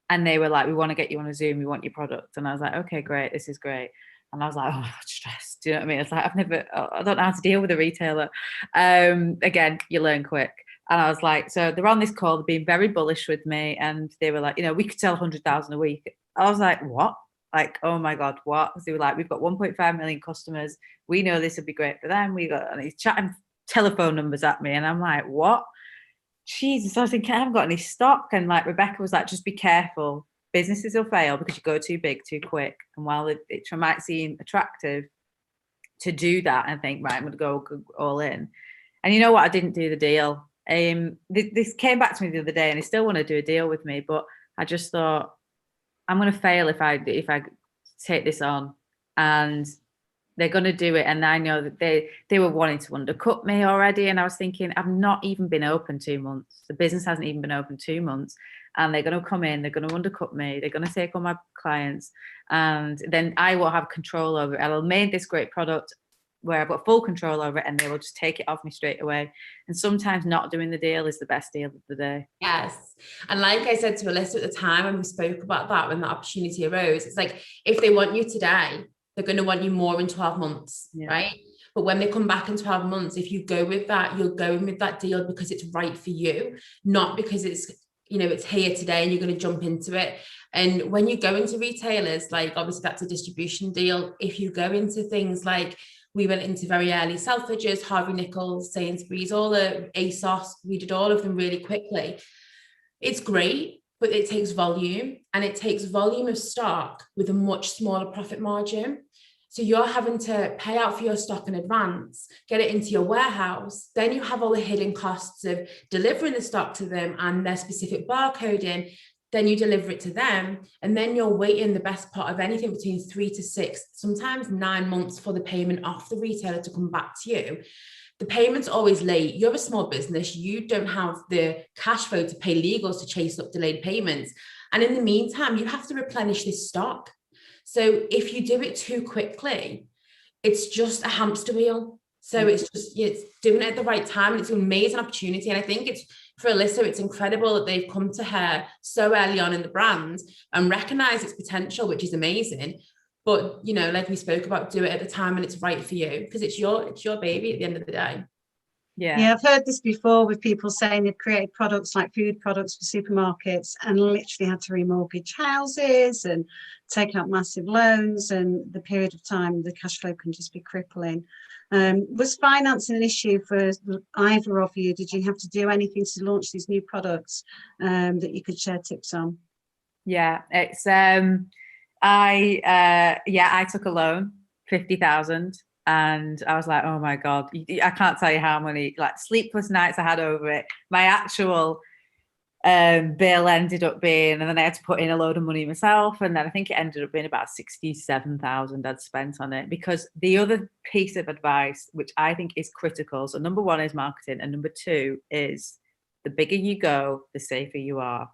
And they were like, we want to get you on a Zoom. We want your product. And I was like, okay, great. This is great. And I was like, oh, I'm stressed. Do you know what I mean? It's like, I don't know how to deal with a retailer. Again, you learn quick. And I was like, so they're on this call, they're being very bullish with me. And they were like, we could sell 100,000 a week. I was like, what? Like, oh my God, what? Because they were like, we've got 1.5 million customers. We know this would be great for them. And he's chatting telephone numbers at me. And I'm like, what? Jesus, I was thinking, I haven't got any stock. And like Rebecca was like, just be careful. Businesses will fail because you go too big, too quick. And while it might seem attractive to do that and think, right, I'm going to go all in. And you know what? I didn't do the deal. This came back to me the other day, and they still want to do a deal with me. But I just thought, I'm going to fail if I take this on. And they're going to do it. And I know that they were wanting to undercut me already. And I was thinking, I've not even been open 2 months. The business hasn't even been open 2 months. And they're going to come in, they're going to undercut me. They're going to take all my clients. And then I will have control over it. I'll make this great product where I've got full control over it, and they will just take it off me straight away. And sometimes not doing the deal is the best deal of the day. Yes. And like I said to Elissa at the time, when we spoke about that, when the opportunity arose, it's like, if they want you today, they're going to want you more in 12 months, right? But when they come back in 12 months, if you go with that, you're going with that deal because it's right for you, not because it's here today and you're going to jump into it. And when you go into retailers, like obviously that's a distribution deal. If you go into things like, we went into very early Selfridges, Harvey Nichols, Sainsbury's, all the ASOS, we did all of them really quickly. It's great, but it takes volume, and it takes volume of stock with a much smaller profit margin. So you're having to pay out for your stock in advance, get it into your warehouse. Then you have all the hidden costs of delivering the stock to them and their specific barcoding. Then you deliver it to them, and then you're waiting the best part of anything between 3 to 6, sometimes 9 months for the payment off the retailer to come back to you. The payment's always late. You're a small business. You don't have the cash flow to pay legals to chase up delayed payments. And in the meantime, you have to replenish this stock. So if you do it too quickly, it's just a hamster wheel. So it's doing it at the right time, and it's an amazing opportunity. And I think for Elissa, it's incredible that they've come to her so early on in the brand and recognize its potential, which is amazing. But, like we spoke about, do it at the time when it's right for you, because it's your baby at the end of the day. Yeah, I've heard this before with people saying they've created products like food products for supermarkets and literally had to remortgage houses and take out massive loans, and the period of time the cash flow can just be crippling. Was financing an issue for either of you? Did you have to do anything to launch these new products that you could share tips on? Yeah, it's I took a loan, 50,000. And I was like, oh my God, I can't tell you how many like sleepless nights I had over it. My actual bill ended up being, and then I had to put in a load of money myself. And then I think it ended up being about 67,000 I'd spent on it. Because the other piece of advice, which I think is critical, so number one is marketing, and number two is the bigger you go, the safer you are.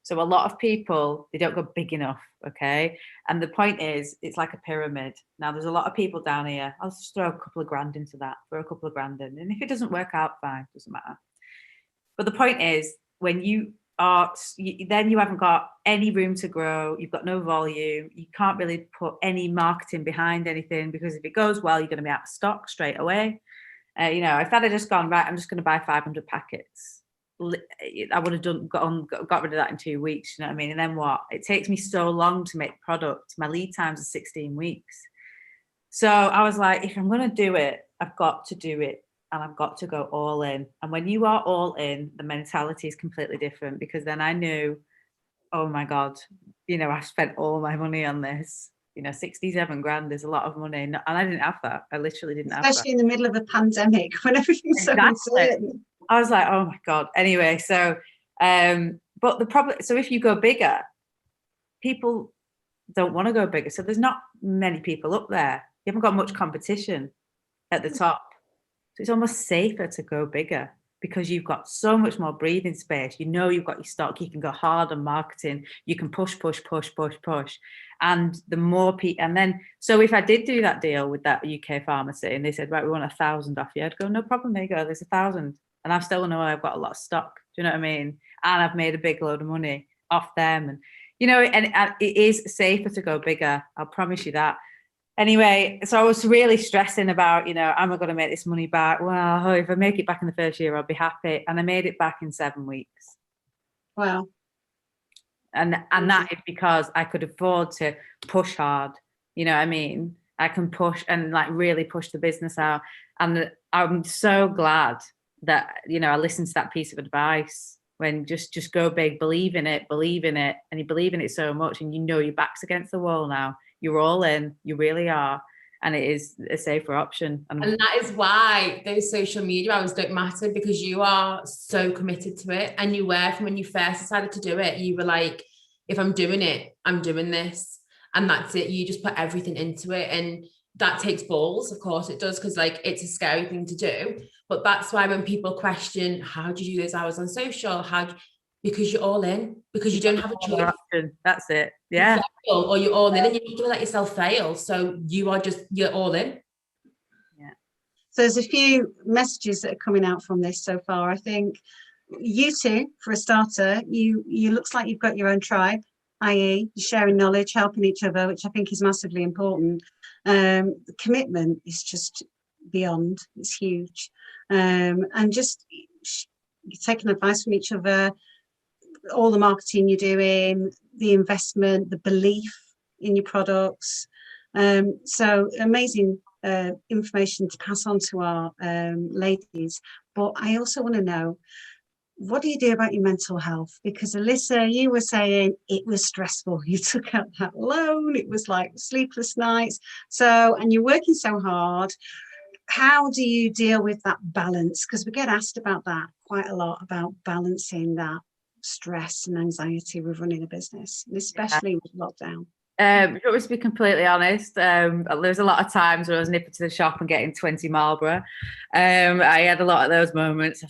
So a lot of people, they don't go big enough, okay? And the point is, it's like a pyramid. Now, there's a lot of people down here. I'll just throw a couple of grand into that, throw a couple of grand in. And if it doesn't work out, fine, doesn't matter. But the point is, when you are, then you haven't got any room to grow. You've got no volume. You can't really put any marketing behind anything, because if it goes well, you're going to be out of stock straight away. If that had just gone, right, I'm just going to buy 500 packets. I would have got rid of that in 2 weeks, you know what I mean? And then what? It takes me so long to make product. My lead times are 16 weeks. So I was like, if I'm going to do it, I've got to do it, and I've got to go all in. And when you are all in, the mentality is completely different, because then I knew, oh my God, I've spent all my money on this. 67 grand is a lot of money. And I didn't have that. I literally didn't have that. Especially in the middle of a pandemic when everything's so uncertain. I was like, oh my God. Anyway, so, but the problem, so if you go bigger, people don't want to go bigger. So there's not many people up there. You haven't got much competition at the top. So it's almost safer to go bigger because you've got so much more breathing space. You know, you've got your stock. You can go hard on marketing. You can push. And the more people, and then, so if I did do that deal with that UK pharmacy and they said, right, we want 1,000 off you, I'd go, no problem, there you go, there's 1,000. And I still know I've got a lot of stock. Do you know what I mean? And I've made a big load of money off them. And, you know, and it is safer to go bigger. I'll promise you that. Anyway, so I was really stressing about, you know, am I going to make this money back? Well, if I make it back in the first year, I'll be happy. And I made it back in 7 weeks. Wow. And that is because I could afford to push hard. You know what I mean? I can push and like really push the business out. And I'm so glad that, you know, I listened to that piece of advice when just go big, believe in it. And you believe in it so much and you know your back's against the wall now. You're all in, you really are. And it is a safer option. And that is why those social media hours don't matter, because you are so committed to it. And you were, from when you first decided to do it, you were like, if I'm doing it, I'm doing this. And that's it. You just put everything into it. And that takes balls, of course it does, because like it's a scary thing to do. But that's why when people question, how do you do those hours on social? Because you're all in, because you don't have a choice. That's it. Yeah. Or you're all in and you're not going to let yourself fail. So you're all in. Yeah. So there's a few messages that are coming out from this so far. I think you two, for a starter, you looks like you've got your own tribe, i.e. sharing knowledge, helping each other, which I think is massively important. The commitment is just beyond, it's huge. And just taking advice from each other, all the marketing you're doing, the investment, the belief in your products. So amazing information to pass on to our ladies. But I also want to know, what do you do about your mental health? Because Elissa, you were saying it was stressful. You took out that loan. It was like sleepless nights. So, and you're working so hard. How do you deal with that balance? Because we get asked about that quite a lot, about balancing that stress and anxiety with running a business, and especially with lockdown. To be completely honest, there's a lot of times where I was nipping to the shop and getting 20 Marlboro. I had a lot of those moments.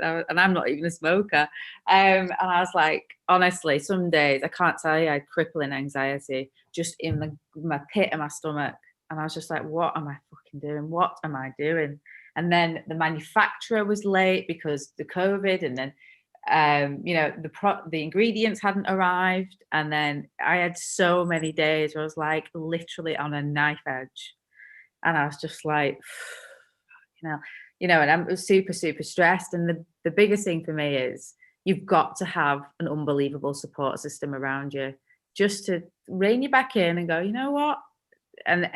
And I'm not even a smoker. And I was like, honestly, some days I can't tell you, I had crippling anxiety just in my pit of my stomach. And I was just like, what am I fucking doing? What am I doing? And then the manufacturer was late because the COVID, and then you know, the ingredients hadn't arrived. And then I had so many days where I was like literally on a knife edge. And I was just like, you know, and I'm super stressed. And the biggest thing for me is you've got to have an unbelievable support system around you, just to rein you back in and go, you know what? And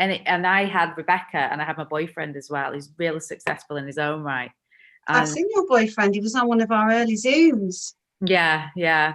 I had Rebecca, and I had my boyfriend as well. He's really successful in his own right. I've seen your boyfriend. He was on one of our early Zooms. Yeah.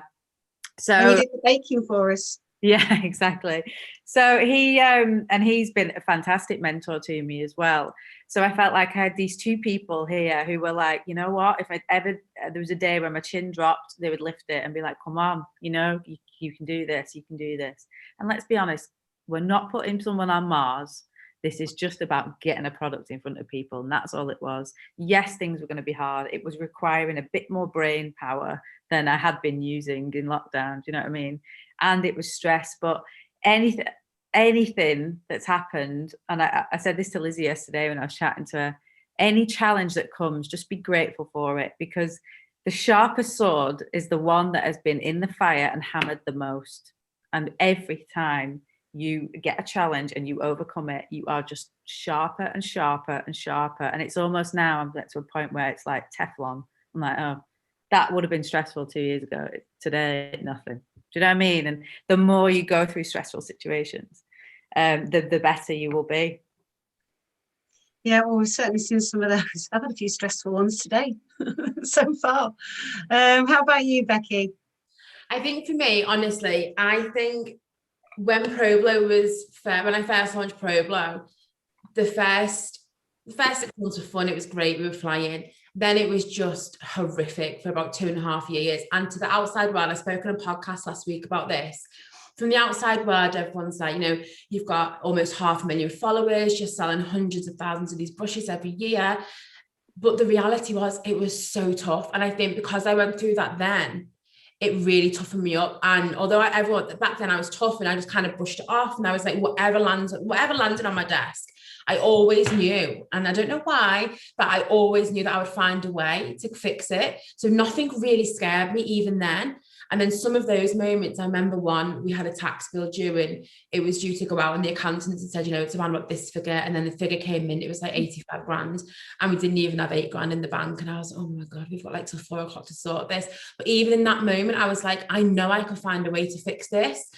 So and he did the baking for us. Yeah, exactly. So he's been a fantastic mentor to me as well. So I felt like I had these two people here who were like, you know what, if there was a day where my chin dropped, they would lift it and be like, come on, you know, you can do this, you can do this. And let's be honest, we're not putting someone on Mars. This is just about getting a product in front of people. And that's all it was. Yes, things were going to be hard. It was requiring a bit more brain power than I had been using in lockdown. Do you know what I mean? And it was stress. But anything that's happened, and I said this to Lizzie yesterday when I was chatting to her, any challenge that comes, just be grateful for it, because the sharpest sword is the one that has been in the fire and hammered the most. And every time you get a challenge and you overcome it, you are just sharper and sharper and sharper. And it's almost now I'm get to a point where it's like Teflon. I'm like, oh, that would have been stressful 2 years ago. Today, nothing. Do you know what I mean? And the more you go through stressful situations, the better you will be. Yeah, well, we've certainly seen some of those. I've had a few stressful ones today so far. How about you, Becky? I think for me, honestly, I think when Problo when I first launched Problo, the first 6 months were fun. It was great. We were flying. Then it was just horrific for about 2.5 years. And to the outside world, I spoke on a podcast last week about this. from the outside world, everyone's like, you know, you've got almost 500,000 followers, you're selling hundreds of thousands of these brushes every year. But the reality was, it was so tough. And I think because I went through that then, it really toughened me up. And although everyone back then I was tough and I just kind of brushed it off, and I was like, whatever landed on my desk, I always knew, and I don't know why, but I always knew that I would find a way to fix it. So nothing really scared me even then. And then some of those moments, I remember one, we had a tax bill due and it was due to go out, and the accountant said, you know, it's around about this figure. And then the figure came in, it was like 85 grand, and we didn't even have 8 grand in the bank. And I was, oh my God, we've got like till 4 o'clock to sort this. But even in that moment, I was like, I know I could find a way to fix this.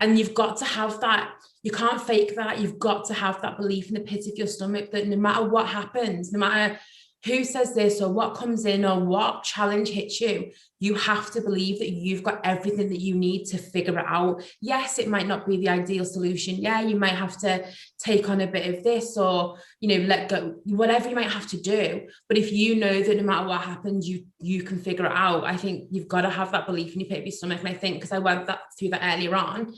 And you've got to have that. You can't fake that. You've got to have that belief in the pit of your stomach that no matter what happens, no matter who says this or what comes in or what challenge hits you, you have to believe that you've got everything that you need to figure it out. Yes, it might not be the ideal solution. Yeah, you might have to take on a bit of this, or, you know, let go, whatever you might have to do. But if you know that no matter what happens, you can figure it out, I think you've got to have that belief in your pit of your stomach. And I think, because I went through that earlier on,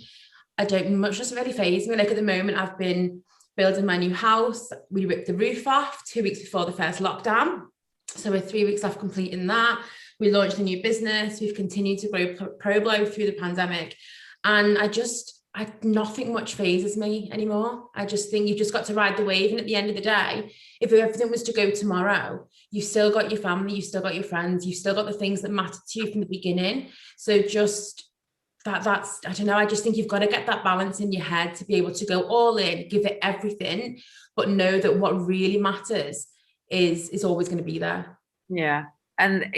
I don't much just really faze me. Like at the moment, I've been building my new house. We ripped the roof off 2 weeks before the first lockdown. So we're 3 weeks off completing that. We launched a new business. We've continued to grow ProBlow through the pandemic. And nothing much phases me anymore. I just think you've just got to ride the wave. And at the end of the day, if everything was to go tomorrow, you've still got your family, you've still got your friends, you've still got the things that matter to you from the beginning. So just that's, I don't know, I just think you've got to get that balance in your head to be able to go all in, give it everything, but know that what really matters is always going to be there. Yeah. And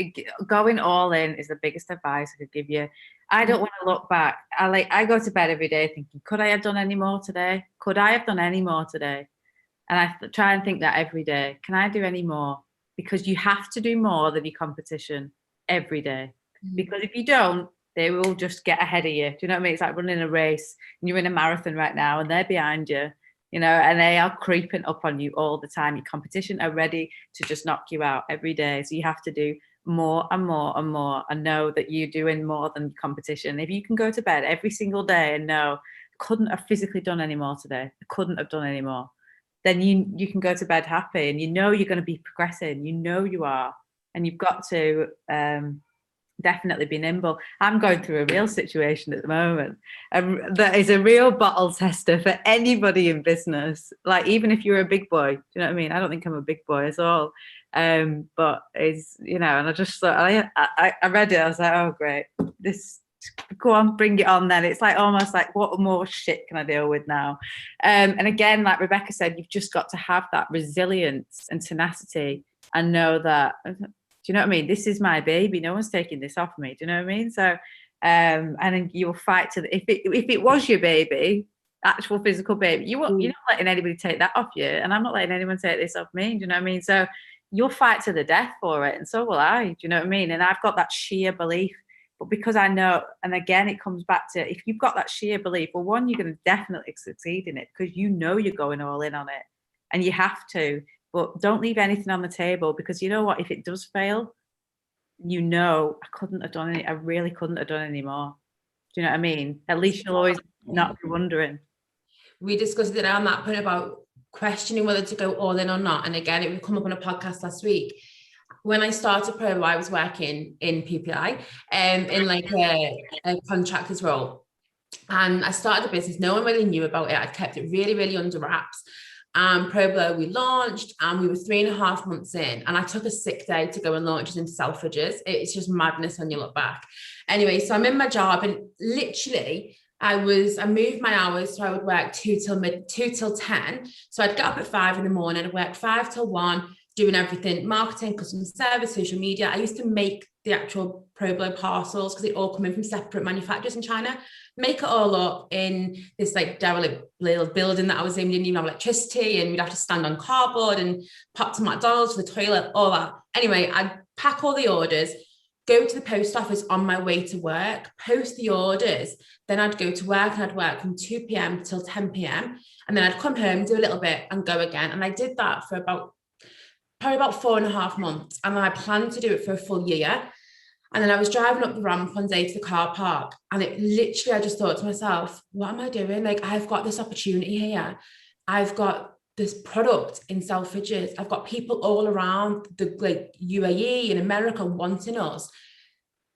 going all in is the biggest advice I could give you. I don't want to look back. I go to bed every day thinking, could I have done any more today? Could I have done any more today? And I try and think that every day. Can I do any more? Because you have to do more than your competition every day. Because if you don't, they will just get ahead of you. Do you know what I mean? It's like running a race and you're in a marathon right now and they're behind you, you know, and they are creeping up on you all the time. Your competition are ready to just knock you out every day. So you have to do more and more and more, and know that you're doing more than competition. If you can go to bed every single day and know, I couldn't have physically done any more today, I couldn't have done any more, then you can go to bed happy, and you know you're going to be progressing. You know you are, and you've got to definitely be nimble. I'm going through a real situation at the moment. That is a real bottle tester for anybody in business. Like, even if you're a big boy, do you know what I mean? I don't think I'm a big boy at all. But it's, you know, and I just thought, I read it, I was like, oh great, this, go on, bring it on then. It's like almost like, what more shit can I deal with now? And again, like Rebecca said, you've just got to have that resilience and tenacity and know that, do you know what I mean? This is my baby. No one's taking this off me. Do you know what I mean? So, and then you'll fight to if it was your baby, actual physical baby, you're not letting anybody take that off you, and I'm not letting anyone take this off me. Do you know what I mean? So you'll fight to the death for it, and so will I. Do you know what I mean? And I've got that sheer belief, but because I know, and again, it comes back to, if you've got that sheer belief, well, one, you're going to definitely succeed in it because you know you're going all in on it, and you have to. But don't leave anything on the table, because you know what? If it does fail, you know, I couldn't have done it. I really couldn't have done any more. Do you know what I mean? At least you'll always not be wondering. We discussed it on that point about questioning whether to go all in or not. And again, it would come up on a podcast last week. When I started Pro, I was working in PPI, in like a contractor's role. And I started a business. No one really knew about it. I'd kept it really, really under wraps. ProBlow we launched, and we were 3.5 months in, and I took a sick day to go and launch it into Selfridges. It's just madness when you look back. Anyway, so I'm in my job, and literally I moved my hours, so I would work 2 till 10. So I'd get up at 5 in the morning, I'd work 5 till 1, doing everything, marketing, customer service, social media. I used to make the actual ProBlow parcels, because they all come in from separate manufacturers in China, make it all up in this like derelict little building that I was in. We didn't even have electricity, and we'd have to stand on cardboard and pop to McDonald's for the toilet, all that. Anyway, I'd pack all the orders, go to the post office on my way to work, post the orders, then I'd go to work, and I'd work from 2 p.m. till 10 p.m. and then I'd come home, do a little bit, and go again. And I did that for probably about 4.5 months, and I planned to do it for a full year. And then I was driving up the ramp one day to the car park, and it literally, I just thought to myself, what am I doing? Like, I've got this opportunity here. I've got this product in Selfridges. I've got people all around the like UAE and America wanting us.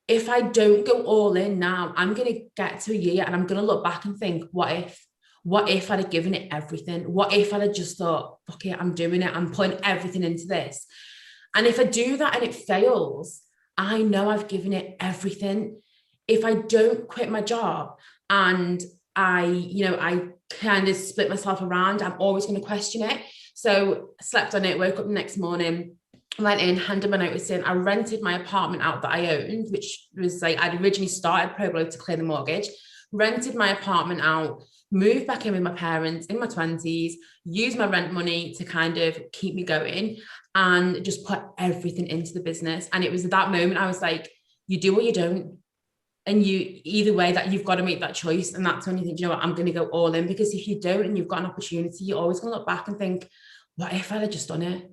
If I don't go all in now, I'm going to get to a year and I'm going to look back and think, what if I'd have given it everything? What if I'd have just thought, okay, I'm doing it. I'm putting everything into this. And if I do that and it fails, I know I've given it everything. If I don't quit my job and I kind of split myself around, I'm always going to question it. So slept on it, woke up the next morning, went in, handed my notice in. I rented my apartment out that I owned, which was like, I'd originally started ProBlo to clear the mortgage, rented my apartment out, moved back in with my parents in my 20s, used my rent money to kind of keep me going, and just put everything into the business. And it was at that moment I was like, you do or you don't. And you, either way, that you've got to make that choice. And that's when you think, you know what, I'm going to go all in. Because if you don't and you've got an opportunity, you're always going to look back and think, what if I'd have just done it?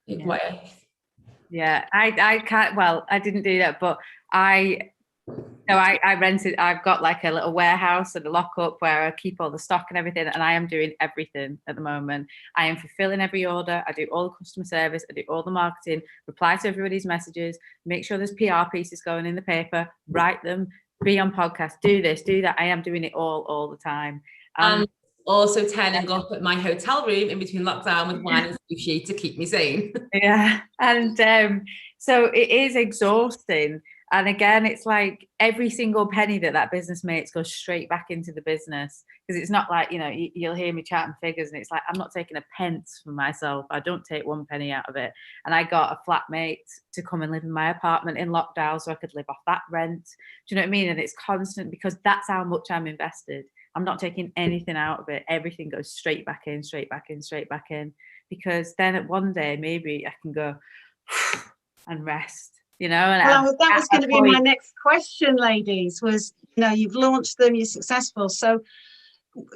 Like, Yeah. what if? Yeah, I can't, well, I didn't do that, but I rented, I've got like a little warehouse and a lockup where I keep all the stock and everything, and I am doing everything at the moment. I am fulfilling every order. I do all the customer service, I do all the marketing, reply to everybody's messages, make sure there's PR pieces going in the paper, write them, be on podcasts, do this, do that. I am doing it all the time. And also turning up at my hotel room in between lockdown with wine and sushi to keep me sane. Yeah, and so it is exhausting. And again, it's like every single penny that business makes goes straight back into the business, because it's not like, you know, you'll hear me chatting figures and it's like, I'm not taking a pence for myself. I don't take one penny out of it. And I got a flatmate to come and live in my apartment in lockdown so I could live off that rent. Do you know what I mean? And it's constant, because that's how much I'm invested. I'm not taking anything out of it. Everything goes straight back in, because then at one day, maybe I can go and rest. You know, and well, that was going to be my next question, ladies, was, you know, you've launched them, you're successful. So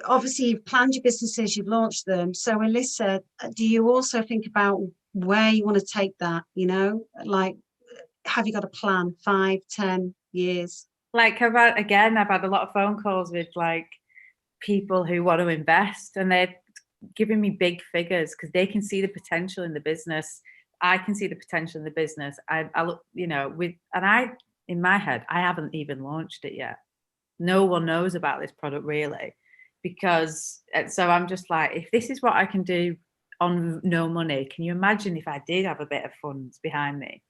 obviously you've planned your businesses, you've launched them. So Elissa, do you also think about where you want to take that? You know, like, have you got a plan, 5, 10 years? Like I've had a lot of phone calls with like people who want to invest, and they're giving me big figures because they can see the potential in the business. I can see the potential in the business. I look, you know, in my head, I haven't even launched it yet. No one knows about this product really, because so I'm just like, if this is what I can do on no money, can you imagine if I did have a bit of funds behind me?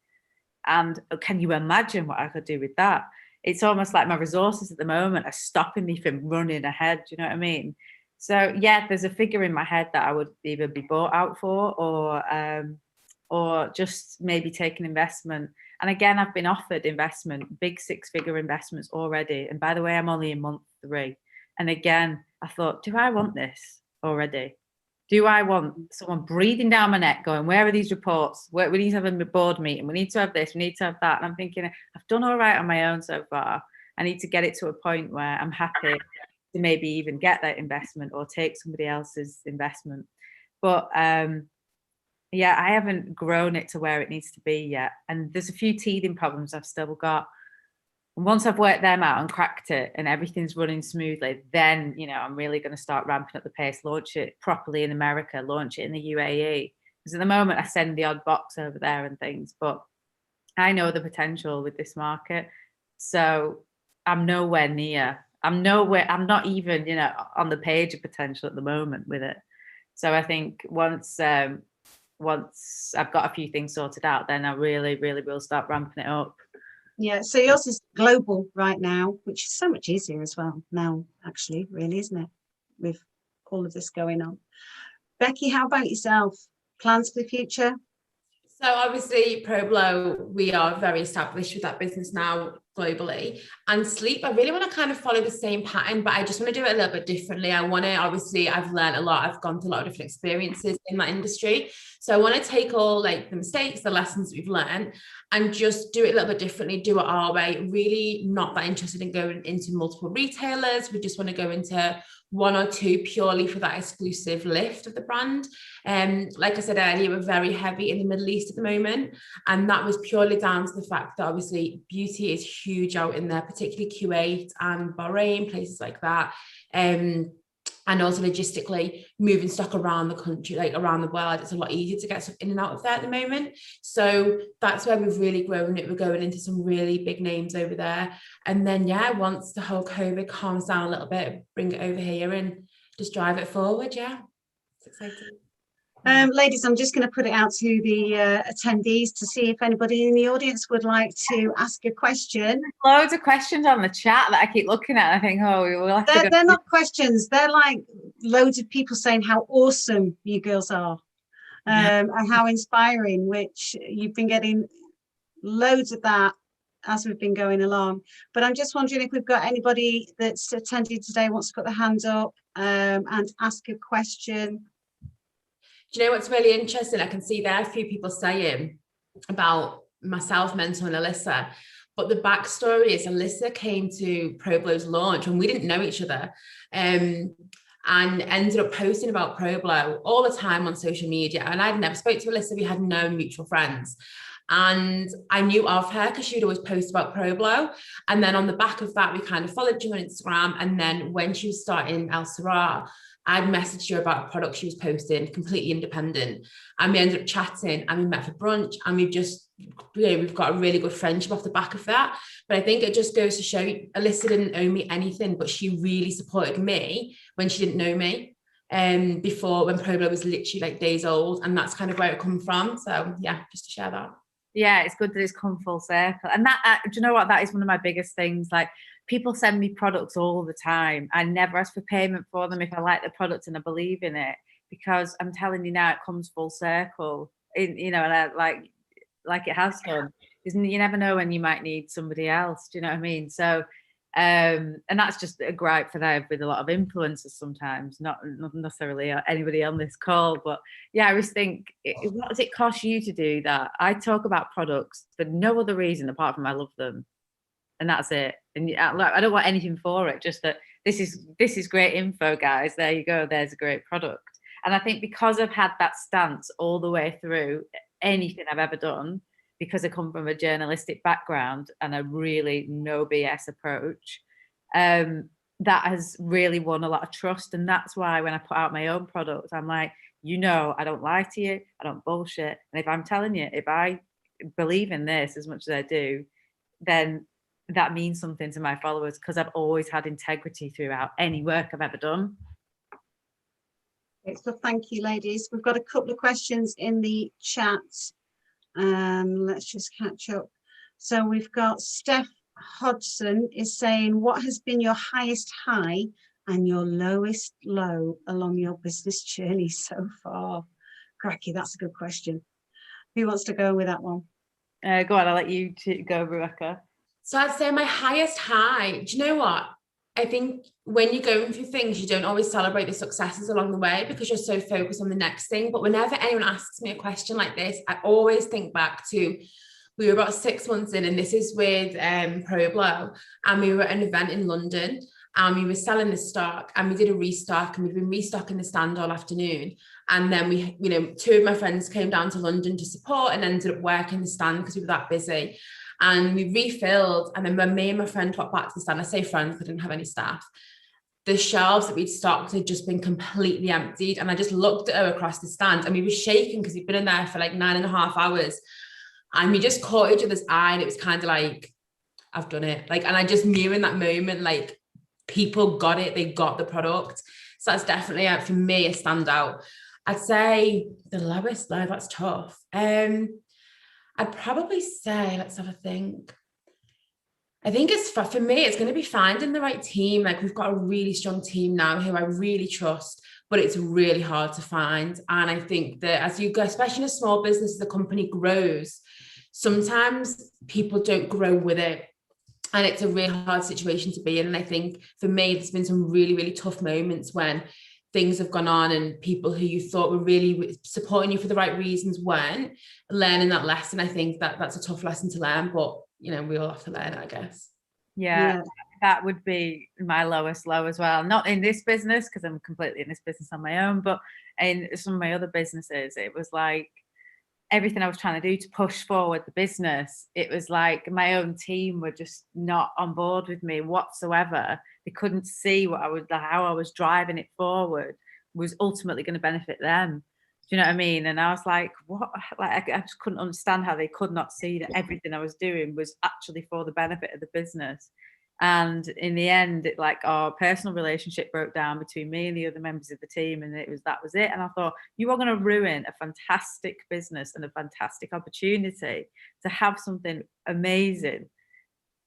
And can you imagine what I could do with that? It's almost like my resources at the moment are stopping me from running ahead. Do you know what I mean? So yeah, there's a figure in my head that I would either be bought out for, or just maybe take an investment. And again, I've been offered investment, big 6-figure investments already. And by the way, I'm only in month 3. And again, I thought, do I want this already? Do I want someone breathing down my neck going, where are these reports? We need to have a board meeting. We need to have this. We need to have that. And I'm thinking, I've done all right on my own so far. I need to get it to a point where I'm happy to maybe even get that investment or take somebody else's investment. But yeah, I haven't grown it to where it needs to be yet. And there's a few teething problems I've still got. And once I've worked them out and cracked it and everything's running smoothly, then, you know, I'm really going to start ramping up the pace, launch it properly in America, launch it in the UAE. Because at the moment I send the odd box over there and things, but I know the potential with this market. So I'm nowhere near. I'm not even, you know, on the page of potential at the moment with it. So I think once I've got a few things sorted out, then I really will start ramping it up. Yeah, so yours is global right now, which is so much easier as well now, actually, really, isn't it? With all of this going on. Becky, how about yourself? Plans for the future? So obviously ProBlo, we are very established with that business now globally. And sleep, I really want to kind of follow the same pattern, but I just want to do it a little bit differently. I want to, obviously, I've learned a lot. I've gone through a lot of different experiences in that industry. So I want to take all like the mistakes, the lessons we've learned, and just do it a little bit differently, do it our way. Really not that interested in going into multiple retailers. We just want to go into one or two purely for that exclusive lift of the brand. Like I said earlier, we're very heavy in the Middle East at the moment. And that was purely down to the fact that obviously beauty is huge out in there, particularly Kuwait and Bahrain, places like that. And also logistically moving stock around the country, like around the world, it's a lot easier to get stuff in and out of there at the moment. So that's where we've really grown it. We're going into some really big names over there. And then, yeah, once the whole COVID calms down a little bit, bring it over here and just drive it forward. Yeah, it's exciting. Ladies, I'm just going to put it out to the attendees to see if anybody in the audience would like to ask a question. Loads of questions on the chat that I keep looking at. I think, oh, we'll have to go. They're not questions. They're like loads of people saying how awesome you girls are, and how inspiring, which you've been getting loads of that as we've been going along. But I'm just wondering if we've got anybody that's attended today wants to put their hands up and ask a question. Do you know what's really interesting? I can see there are a few people saying about myself, Mentor, and Elissa, but the backstory is Elissa came to ProBlow's launch when we didn't know each other, and ended up posting about ProBlow all the time on social media. And I'd never spoke to Elissa. We had no mutual friends. And I knew of her because she'd always post about ProBlow. And then on the back of that, we kind of followed you on Instagram. And then when she was starting Elle Sera, I'd messaged her about a product she was posting, completely independent. And we ended up chatting and we met for brunch, and we've just, we've got a really good friendship off the back of that. But I think it just goes to show Elissa didn't owe me anything, but she really supported me when she didn't know me. Before, when ProBlow was literally like days old, and that's kind of where it come from. So yeah, just to share that. Yeah, it's good that it's come full circle. And that, do you know what? That is one of my biggest things. Like, people send me products all the time. I never ask for payment for them if I like the product and I believe in it, because I'm telling you now, it comes full circle. You know, and I, like it has done. You never know when you might need somebody else. Do you know what I mean? So, and that's just a gripe for them with a lot of influencers sometimes, not necessarily anybody on this call. But yeah, I always think, what does it cost you to do that? I talk about products for no other reason apart from I love them, and that's it. And I don't want anything for it, just that this is great info, guys. There you go, there's a great product. And I think because I've had that stance all the way through anything I've ever done, because I come from a journalistic background and a really no BS approach, that has really won a lot of trust. And that's why when I put out my own product, I'm like, you know, I don't lie to you, I don't bullshit. And if I'm telling you, if I believe in this as much as I do, then that means something to my followers, because I've always had integrity throughout any work I've ever done. So thank you, ladies. We've got a couple of questions in the chat. Let's just catch up. So we've got Steph Hodgson is saying, what has been your highest high and your lowest low along your business journey so far? Cracky, that's a good question. Who wants to go with that one? Go on, I'll let you go, Rebecca. So I'd say my highest high, do you know what? I think when you're going through things, you don't always celebrate the successes along the way because you're so focused on the next thing. But whenever anyone asks me a question like this, I always think back to, we were about 6 months in, and this is with ProBlow, and we were at an event in London, and we were selling the stock, and we did a restock, and we've been restocking the stand all afternoon. And then we, you know, 2 of my friends came down to London to support and ended up working the stand because we were that busy. And we refilled, and then when me and my friend got back to the stand, I say friends, I didn't have any staff, the shelves that we'd stocked had just been completely emptied. And I just looked at her across the stand, and we were shaking because we'd been in there for like 9.5 hours. And we just caught each other's eye, and it was kind of like, I've done it. Like, and I just knew in that moment, like, people got it, they got the product. So that's definitely, for me, a standout. I'd say the lowest low, that's tough. I'd probably say, let's have a think. I think it's, for me, it's going to be finding the right team. Like, we've got a really strong team now who I really trust, but it's really hard to find. And I think that as you go, especially in a small business, the company grows, sometimes people don't grow with it. And it's a really hard situation to be in. And I think for me, there's been some really, really tough moments when things have gone on and people who you thought were really supporting you for the right reasons weren't. Learning that lesson, I think that's a tough lesson to learn, but we all have to learn it, I guess. Yeah, that would be my lowest low as well. Not in this business, because I'm completely in this business on my own, but in some of my other businesses, it was like everything I was trying to do to push forward the business, it was like my own team were just not on board with me whatsoever. They couldn't see how I was driving it forward was ultimately going to benefit them. Do you know what I mean? And I was like, what? Like, I just couldn't understand how they could not see that everything I was doing was actually for the benefit of the business. And in the end, our personal relationship broke down between me and the other members of the team, and that was it. And I thought, you are going to ruin a fantastic business and a fantastic opportunity to have something amazing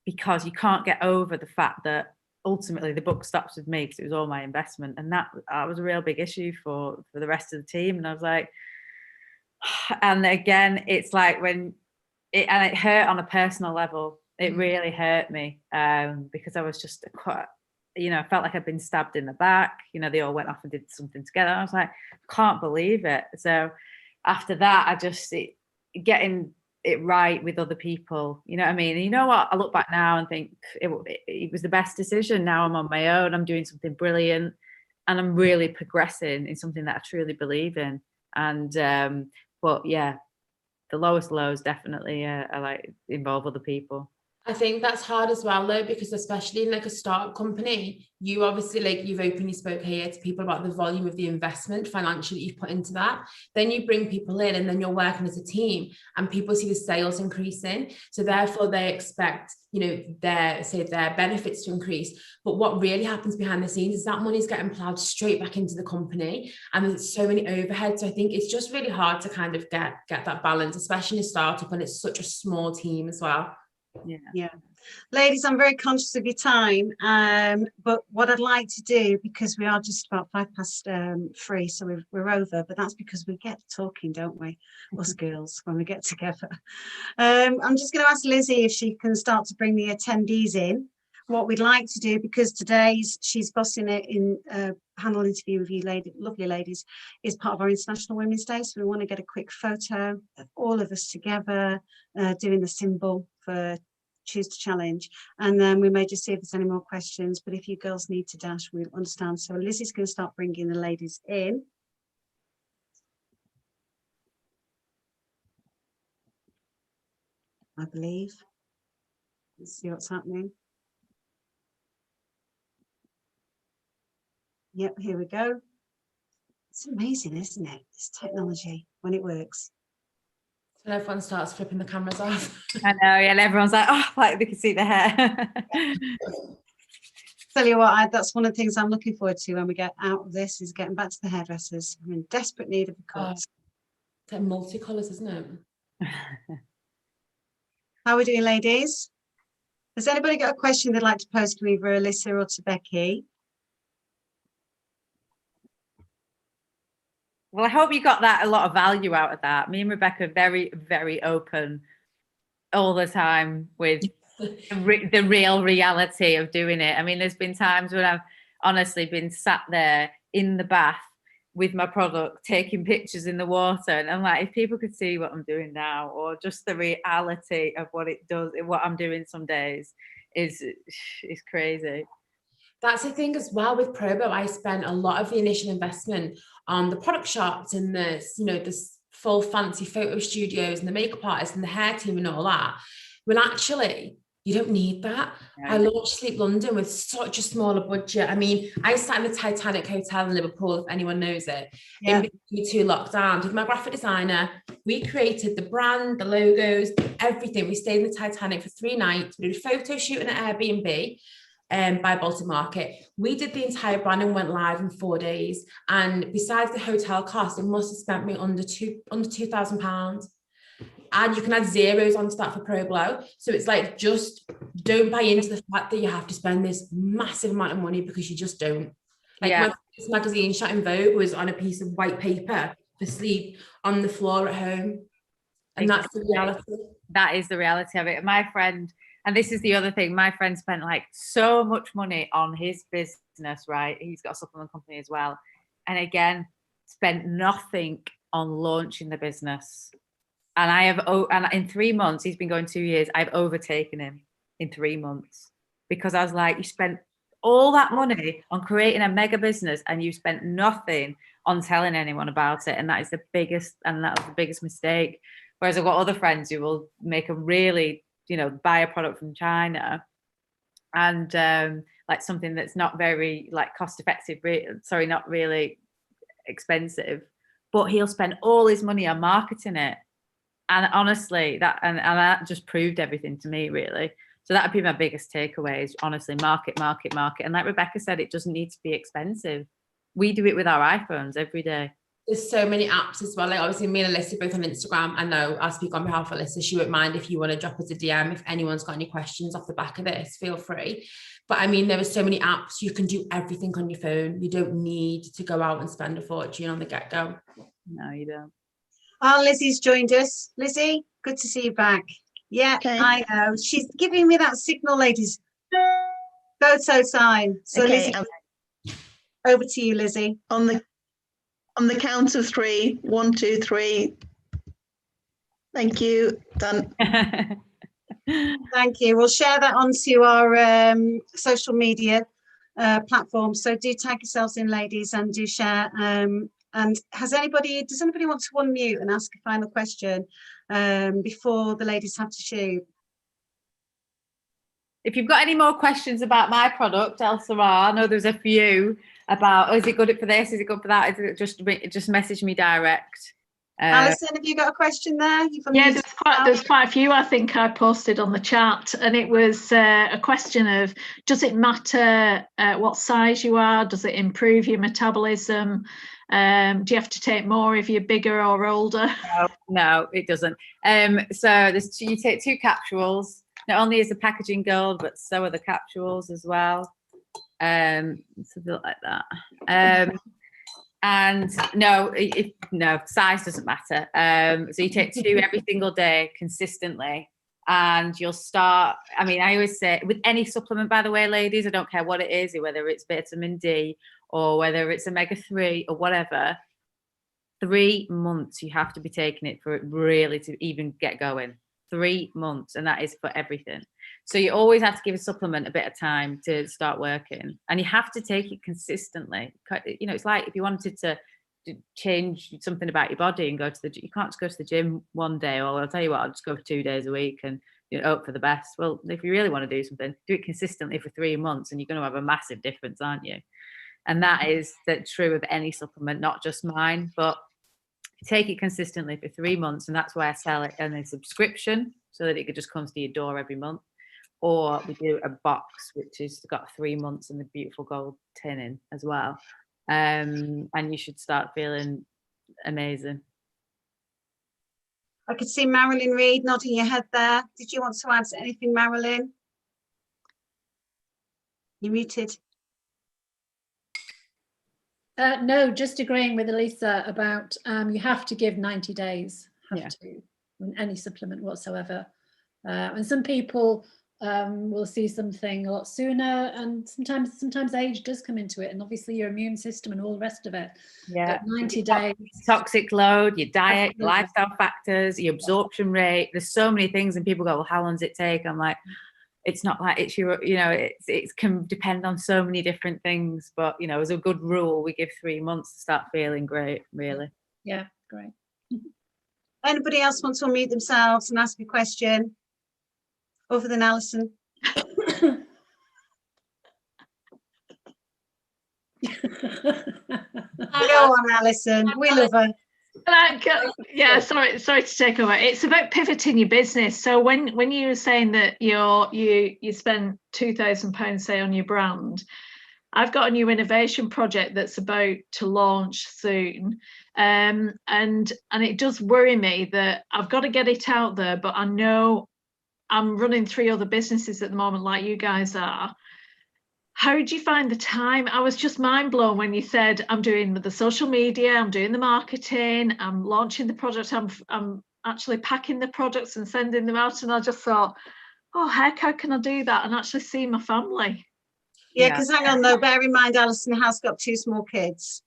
because you can't get over the fact that ultimately the buck stops with me, because it was all my investment, and that was a real big issue for the rest of the team. And I was like, and again, it's like it hurt on a personal level. It really hurt me because I was just I felt like I'd been stabbed in the back. They all went off and did something together. I was like, I can't believe it. So after that, I just getting it right with other people. You know what I mean? And you know what? I look back now and think it was the best decision. Now I'm on my own. I'm doing something brilliant, and I'm really progressing in something that I truly believe in. And but yeah, the lowest lows definitely involve other people. I think that's hard as well, though, because especially in a startup company, you obviously you've openly spoke here to people about the volume of the investment financially that you've put into that. Then you bring people in and then you're working as a team and people see the sales increasing. So therefore they expect, their benefits to increase. But what really happens behind the scenes is that money's getting plowed straight back into the company, and there's so many overheads. So I think it's just really hard to kind of get that balance, especially in a startup when it's such a small team as well. Yeah. Ladies, I'm very conscious of your time, but what I'd like to do, because we are just about 3:05, so we're over, but that's because we get talking, don't we, us girls, when we get together. I'm just going to ask Lizzie if she can start to bring the attendees in. What we'd like to do, because she's bossing it in a panel interview with you lovely ladies, is part of our International Women's Day. So we want to get a quick photo of all of us together doing the symbol for Choose to Challenge, and then we may just see if there's any more questions, but if you girls need to dash, we'll understand. So Lizzie's going to start bringing the ladies in. I believe. Let's see what's happening. Yep, here we go. It's amazing, isn't it? This technology, when it works. And everyone starts flipping the cameras off. I know, yeah, and everyone's like, oh, like they can see the hair. Tell you what, that's one of the things I'm looking forward to when we get out of this, is getting back to the hairdressers. I'm in desperate need of a cut. It's like multicolours, isn't it? How are we doing, ladies? Has anybody got a question they'd like to pose to either Elissa or to Becky? Well, I hope you got a lot of value out of that. Me and Rebecca are very, very open all the time with the real reality of doing it. I mean, there's been times when I've honestly been sat there in the bath with my product, taking pictures in the water. And I'm like, if people could see what I'm doing now, or just the reality of what it does, what I'm doing some days is crazy. That's the thing as well with Probo. I spent a lot of the initial investment on the product shops and this full fancy photo studios and the makeup artists and the hair team and all that. When actually you don't need that. Yeah. I launched Sleep.London with such a smaller budget. I mean, I sat in the Titanic Hotel in Liverpool, if anyone knows it, in between 2 lockdowns with my graphic designer. We created the brand, the logos, everything. We stayed in the Titanic for 3 nights. We did a photo shoot in an Airbnb. By Baltic Market. We did the entire brand and went live in 4 days. And besides the hotel cost, it must have spent me under £2,000. And you can add zeros onto that for Problo. So it's like, just don't buy into the fact that you have to spend this massive amount of money, because you just don't. Like my first magazine shot in Vogue was on a piece of white paper for Sleep on the floor at home. And that's the reality. That is the reality of it. My friend And this is the other thing. My friend spent like so much money on his business, right? He's got a supplement company as well. And again, spent nothing on launching the business. And and in 3 months, he's been going 2 years, I've overtaken him in 3 months, because I was like, you spent all that money on creating a mega business and you spent nothing on telling anyone about it. And that was the biggest mistake. Whereas I've got other friends who will make a really, buy a product from China and like something that's not very like cost effective, not really expensive, but he'll spend all his money on marketing it. And honestly, that just proved everything to me, really. So that would be my biggest takeaway is honestly market. And like Rebecca said, it doesn't need to be expensive. We do it with our iPhones every day. There's so many apps as well. Like obviously me and Elissa both on Instagram. I know I'll speak on behalf of Elissa. She won't mind if you want to drop us a DM. If anyone's got any questions off the back of this, feel free. But I mean, there are so many apps. You can do everything on your phone. You don't need to go out and spend a fortune on the get-go. No, you don't. Oh, Lizzie's joined us. Lizzie, good to see you back. Yeah, okay. I know. She's giving me that signal, ladies. Photo sign. So okay, Lizzie, over to you, Lizzie. On the count of 3, 1, 2, 3. Thank you. Done. Thank you. We'll share that onto our social media platforms. So do tag yourselves in, ladies, and do share. And does anybody want to unmute and ask a final question before the ladies have to shoot? If you've got any more questions about my product, Elle Sera, I know there's a few about, is it good for this? Is it good for that? Just message me direct. Alison, have you got a question there? Yeah, there's quite a few I think I posted on the chat, and it was a question of, does it matter what size you are? Does it improve your metabolism? Do you have to take more if you're bigger or older? No, it doesn't. So you take 2 capsules. Not only is the packaging gold, but so are the capsules as well. So they look like that. And no, size doesn't matter. So you take 2 every single day consistently, and you'll start. I mean, I always say with any supplement, by the way, ladies, I don't care what it is, whether it's vitamin D or whether it's omega-3 or whatever, 3 months you have to be taking it for it really to even get going. 3 months, and that is for everything. So you always have to give a supplement a bit of time to start working, and you have to take it consistently. It's like if you wanted to change something about your body and go to you can't just go to the gym one day, or I'll tell you what, I'll just go for 2 days a week and hope for the best. Well, if you really want to do something, do it consistently for 3 months, and you're going to have a massive difference, aren't you? And that is true of any supplement, not just mine, but take it consistently for 3 months, and that's why I sell it in a subscription so that it just comes to your door every month. Or we do a box which has got 3 months and the beautiful gold tin in as well. And you should start feeling amazing. I could see Marilyn Reed nodding your head there. Did you want to add anything, Marilyn? You're muted. No, just agreeing with Elissa about you have to give 90 days, any supplement whatsoever. And some people will see something a lot sooner, and sometimes age does come into it, and obviously your immune system and all the rest of it. Yeah, 90 days. Toxic load, your diet, your lifestyle factors, your absorption rate. There's so many things, and people go, well, how long does it take? I'm like, it's not like it's your, it can depend on so many different things, but as a good rule, we give 3 months to start feeling great, really. Yeah, great. Anybody else want to unmute themselves and ask a question other than Alison? Go on, Alison. We love her. Yeah, sorry to take over. It's about pivoting your business. So when you were saying that you spend £2,000, say, on your brand, I've got a new innovation project that's about to launch soon, and it does worry me that I've got to get it out there, but I know I'm running 3 other businesses at the moment, like you guys are. How do you find the time? I was just mind blown when you said, I'm doing the social media, I'm doing the marketing, I'm launching the product, I'm actually packing the products and sending them out. And I just thought, oh heck, how can I do that and actually see my family? Yeah, because hang on though, bear in mind Alison has got 2 small kids.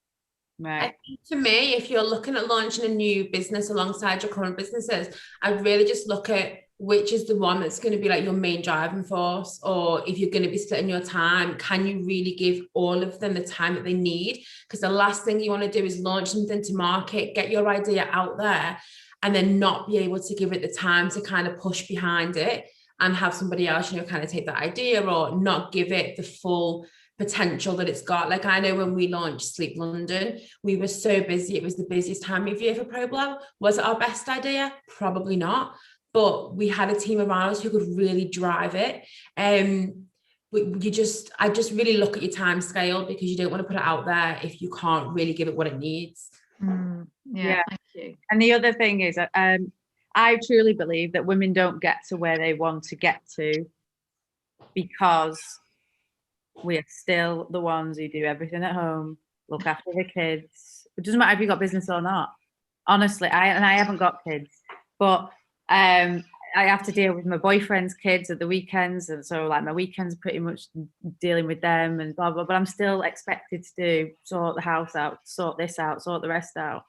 Right. I think to me, if you're looking at launching a new business alongside your current businesses, I'd really just look at which is the one that's going to be like your main driving force, or if you're going to be splitting your time, can you really give all of them the time that they need? Because the last thing you want to do is launch something to market, get your idea out there, and then not be able to give it the time to kind of push behind it and have somebody else, you know, kind of take that idea or not give it the full potential that it's got. Like I know when we launched Sleep.London, we were so busy. It was the busiest time of year for ProBlow. Was it our best idea? Probably not. But we had a team around us who could really drive it. I just really look at your time scale, because you don't want to put it out there if you can't really give it what it needs. Yeah, thank you. And the other thing is, I truly believe that women don't get to where they want to get to because we are still the ones who do everything at home, look after the kids. It doesn't matter if you've got business or not. Honestly, I haven't got kids, but I have to deal with my boyfriend's kids at the weekends, and so like my weekends are pretty much dealing with them and blah blah. But I'm still expected to sort the house out, sort this out, sort the rest out.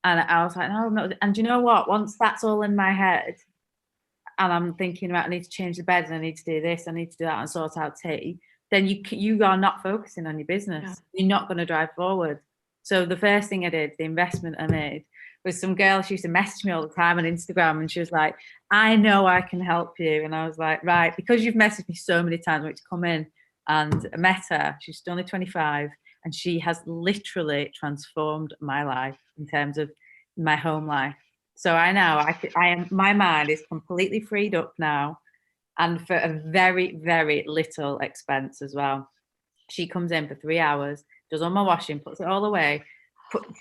And I was like, no. And do you know what? Once that's all in my head, and I'm thinking about I need to change the bed and I need to do this, I need to do that, and sort out tea, then you are not focusing on your business. Yeah. You're not going to drive forward. So the first thing I did, the investment I made, was some girl, she used to message me all the time on Instagram, and she was like, I know I can help you. And I was like, right, because you've messaged me so many times, I want to come in. And I met her. She's only 25, and she has literally transformed my life in terms of my home life. So I know my mind is completely freed up now, and for a very, very little expense as well. She comes in for 3 hours, does all my washing, puts it all away.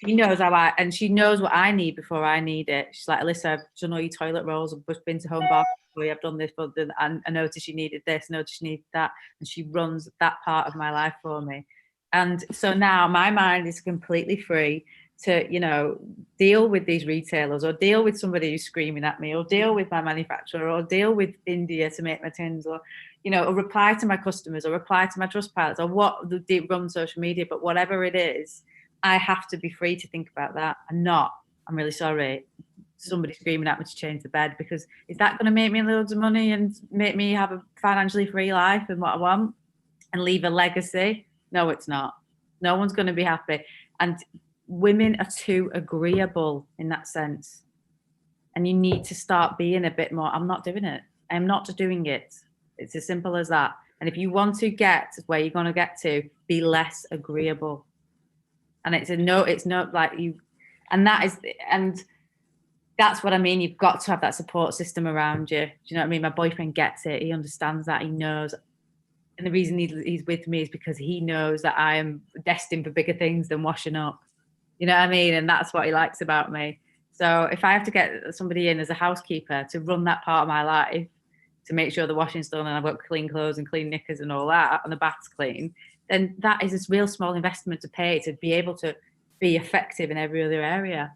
She knows and she knows what I need before I need it. She's like, Elissa, I've done all your toilet rolls, I've been to Home Bar for you, I've done this, and I noticed you needed this, I noticed you needed that. And she runs that part of my life for me. And so now my mind is completely free to, you know, deal with these retailers, or deal with somebody who's screaming at me, or deal with my manufacturer, or deal with India to make my tins, or, you know, or reply to my customers, or reply to my trust pilots, or what they run social media. But whatever it is, I have to be free to think about that, and not, I'm really sorry, somebody screaming at me to change the bed, because is that going to make me loads of money and make me have a financially free life and what I want and leave a legacy? No, it's not. No one's going to be happy. And women are too agreeable in that sense. And you need to start being a bit more, I'm not doing it. I'm not doing it. It's as simple as that. And if you want to get where you're going to get to, be less agreeable. And it's not like you, and that's what I mean. You've got to have that support system around you. Do you know what I mean? My boyfriend gets it. He understands that. He knows. And the reason he's with me is because he knows that I am destined for bigger things than washing up. You know what I mean? And that's what he likes about me. So if I have to get somebody in as a housekeeper to run that part of my life, to make sure the washing's done and I've got clean clothes and clean knickers and all that, and the bath's clean, then that is a real small investment to pay to be able to be effective in every other area.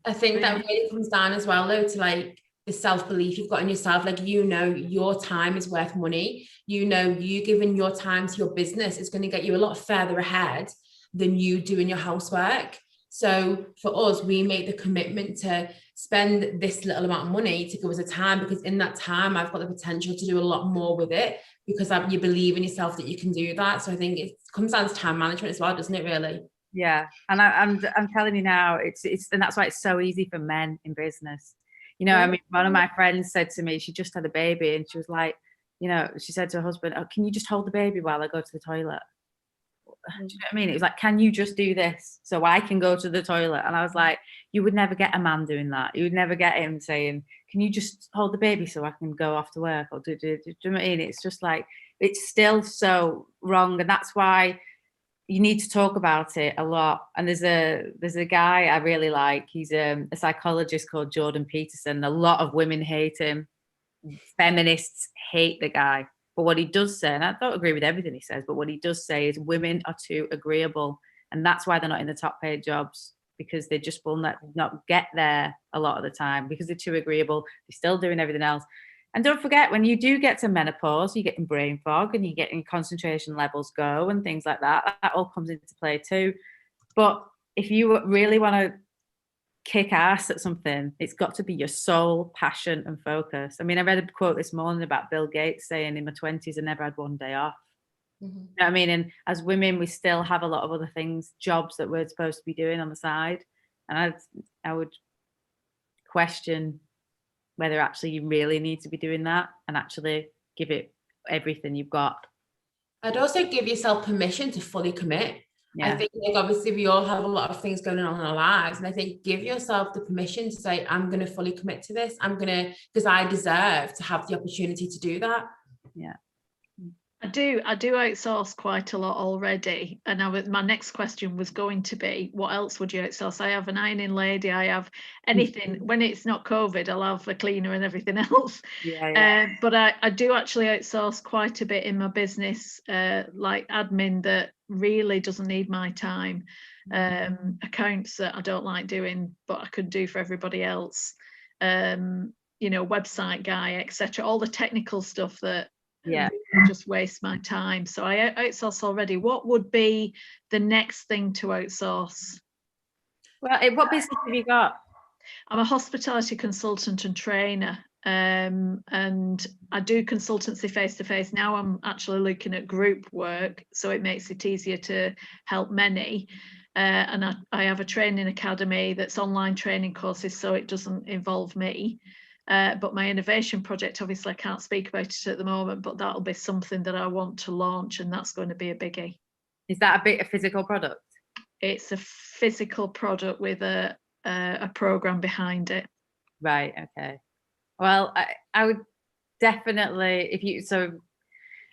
I think that really comes down as well, though, to like the self-belief you've got in yourself. Like, you know, your time is worth money. You know, you giving your time to your business is going to get you a lot further ahead than you doing your housework. So for us, we make the commitment to spend this little amount of money to give us a time, because in that time, I've got the potential to do a lot more with it, because you believe in yourself that you can do that. So I think it comes down to time management as well, doesn't it, really? Yeah. And I'm telling you now, it's and that's why it's so easy for men in business. You know, I mean, one of my friends said to me, she just had a baby, and she was like, you know, she said to her husband, oh, can you just hold the baby while I go to the toilet? Do you know what I mean? It was like, can you just do this so I can go to the toilet? And I was like, you would never get a man doing that. You would never get him saying, can you just hold the baby so I can go off to work? Or do you know what I mean? It's just like, it's still so wrong. And that's why you need to talk about it a lot. And there's a guy I really like. He's a psychologist called Jordan Peterson. A lot of women hate him. Feminists hate the guy. But what he does say, and I don't agree with everything he says, but what he does say is women are too agreeable. And that's why they're not in the top paid jobs, because they just will not get there a lot of the time because they're too agreeable. They're still doing everything else. And don't forget, when you do get to menopause, you're getting brain fog and you're getting concentration levels go and things like that. That all comes into play too. But if you really want to kick ass at something, it's got to be your sole passion and focus. I mean, I read a quote this morning about Bill Gates saying, in my 20s, I never had one day off. You know what I mean? And as women, we still have a lot of other things, jobs that we're supposed to be doing on the side. And I would question whether actually you really need to be doing that and actually give it everything you've got. I'd also give yourself permission to fully commit. I think, like, obviously we all have a lot of things going on in our lives, and I think give yourself the permission to say, I'm going to fully commit to this. I'm going to, because I deserve to have the opportunity to do that. Yeah. I do outsource quite a lot already, and my next question was going to be, what else would you outsource? I have an ironing lady, I have anything. When it's not COVID, I'll have a cleaner and everything else. But I do actually outsource quite a bit in my business, like admin that really doesn't need my time, accounts that I don't like doing but I could do for everybody else, website guy, etc., all the technical stuff that just waste my time. So I outsource already. What would be the next thing to outsource? Well, what business have you got? I'm a hospitality consultant and trainer, and I do consultancy face to face. Now I'm actually looking at group work, so it makes it easier to help many. And I have a training academy that's online training courses, so it doesn't involve me. But my innovation project, obviously I can't speak about it at the moment, but that'll be something that I want to launch, and that's going to be a biggie. Is that a physical product? It's a physical product with a program behind it. Right, okay. Well, I would definitely,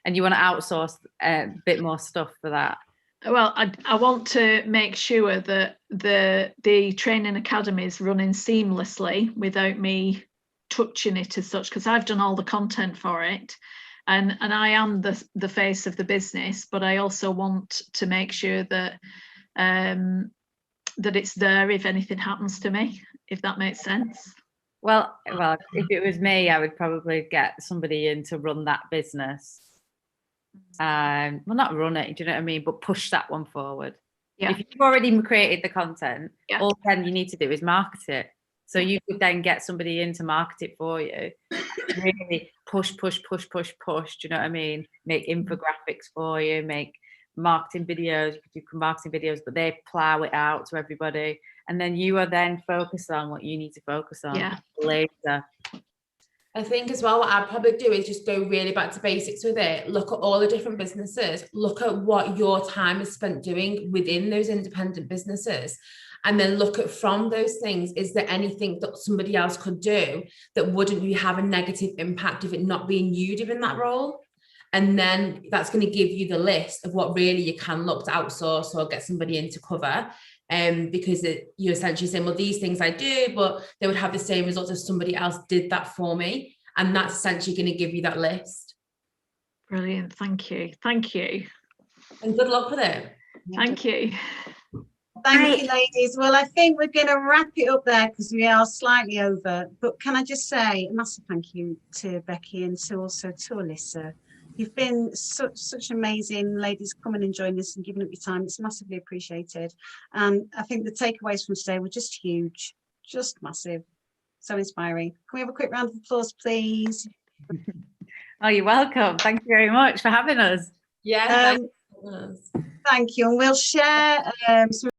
and you want to outsource a bit more stuff for that. Well, I want to make sure that the training academy is running seamlessly without me touching it as such, because I've done all the content for it, and I am the face of the business, but I also want to make sure that that it's there if anything happens to me, if that makes sense. Well, if it was me, I would probably get somebody in to run that business. Well, not run it, do you know what I mean? But push that one forward. Yeah. If you've already created the content, all then you need to do is market it. So you could then get somebody in to market it for you. Really push. Do you know what I mean? Make infographics for you, make marketing videos. You can do marketing videos, but they plow it out to everybody. And then you are then focused on what you need to focus on later. I think as well, what I'd probably do is just go really back to basics with it. Look at all the different businesses. Look at what your time is spent doing within those independent businesses. And then look at, from those things, is there anything that somebody else could do that wouldn't really have a negative impact of it not being you doing that role? And then that's going to give you the list of what really you can look to outsource or get somebody in to cover. Because you're essentially saying, well, these things I do, but they would have the same results if somebody else did that for me. And that's essentially going to give you that list. Brilliant. Thank you. And good luck with it. Thank you. Thank you, ladies. Well, I think we're going to wrap it up there because we are slightly over. But can I just say a massive thank you to Becky and also to Elissa. You've been such amazing ladies coming and joining us and giving up your time. It's massively appreciated. And I think the takeaways from today were just huge, just massive, so inspiring. Can we have a quick round of applause, please? Oh, you're welcome. Thank you very much for having us. Yeah. Thank you. And we'll share some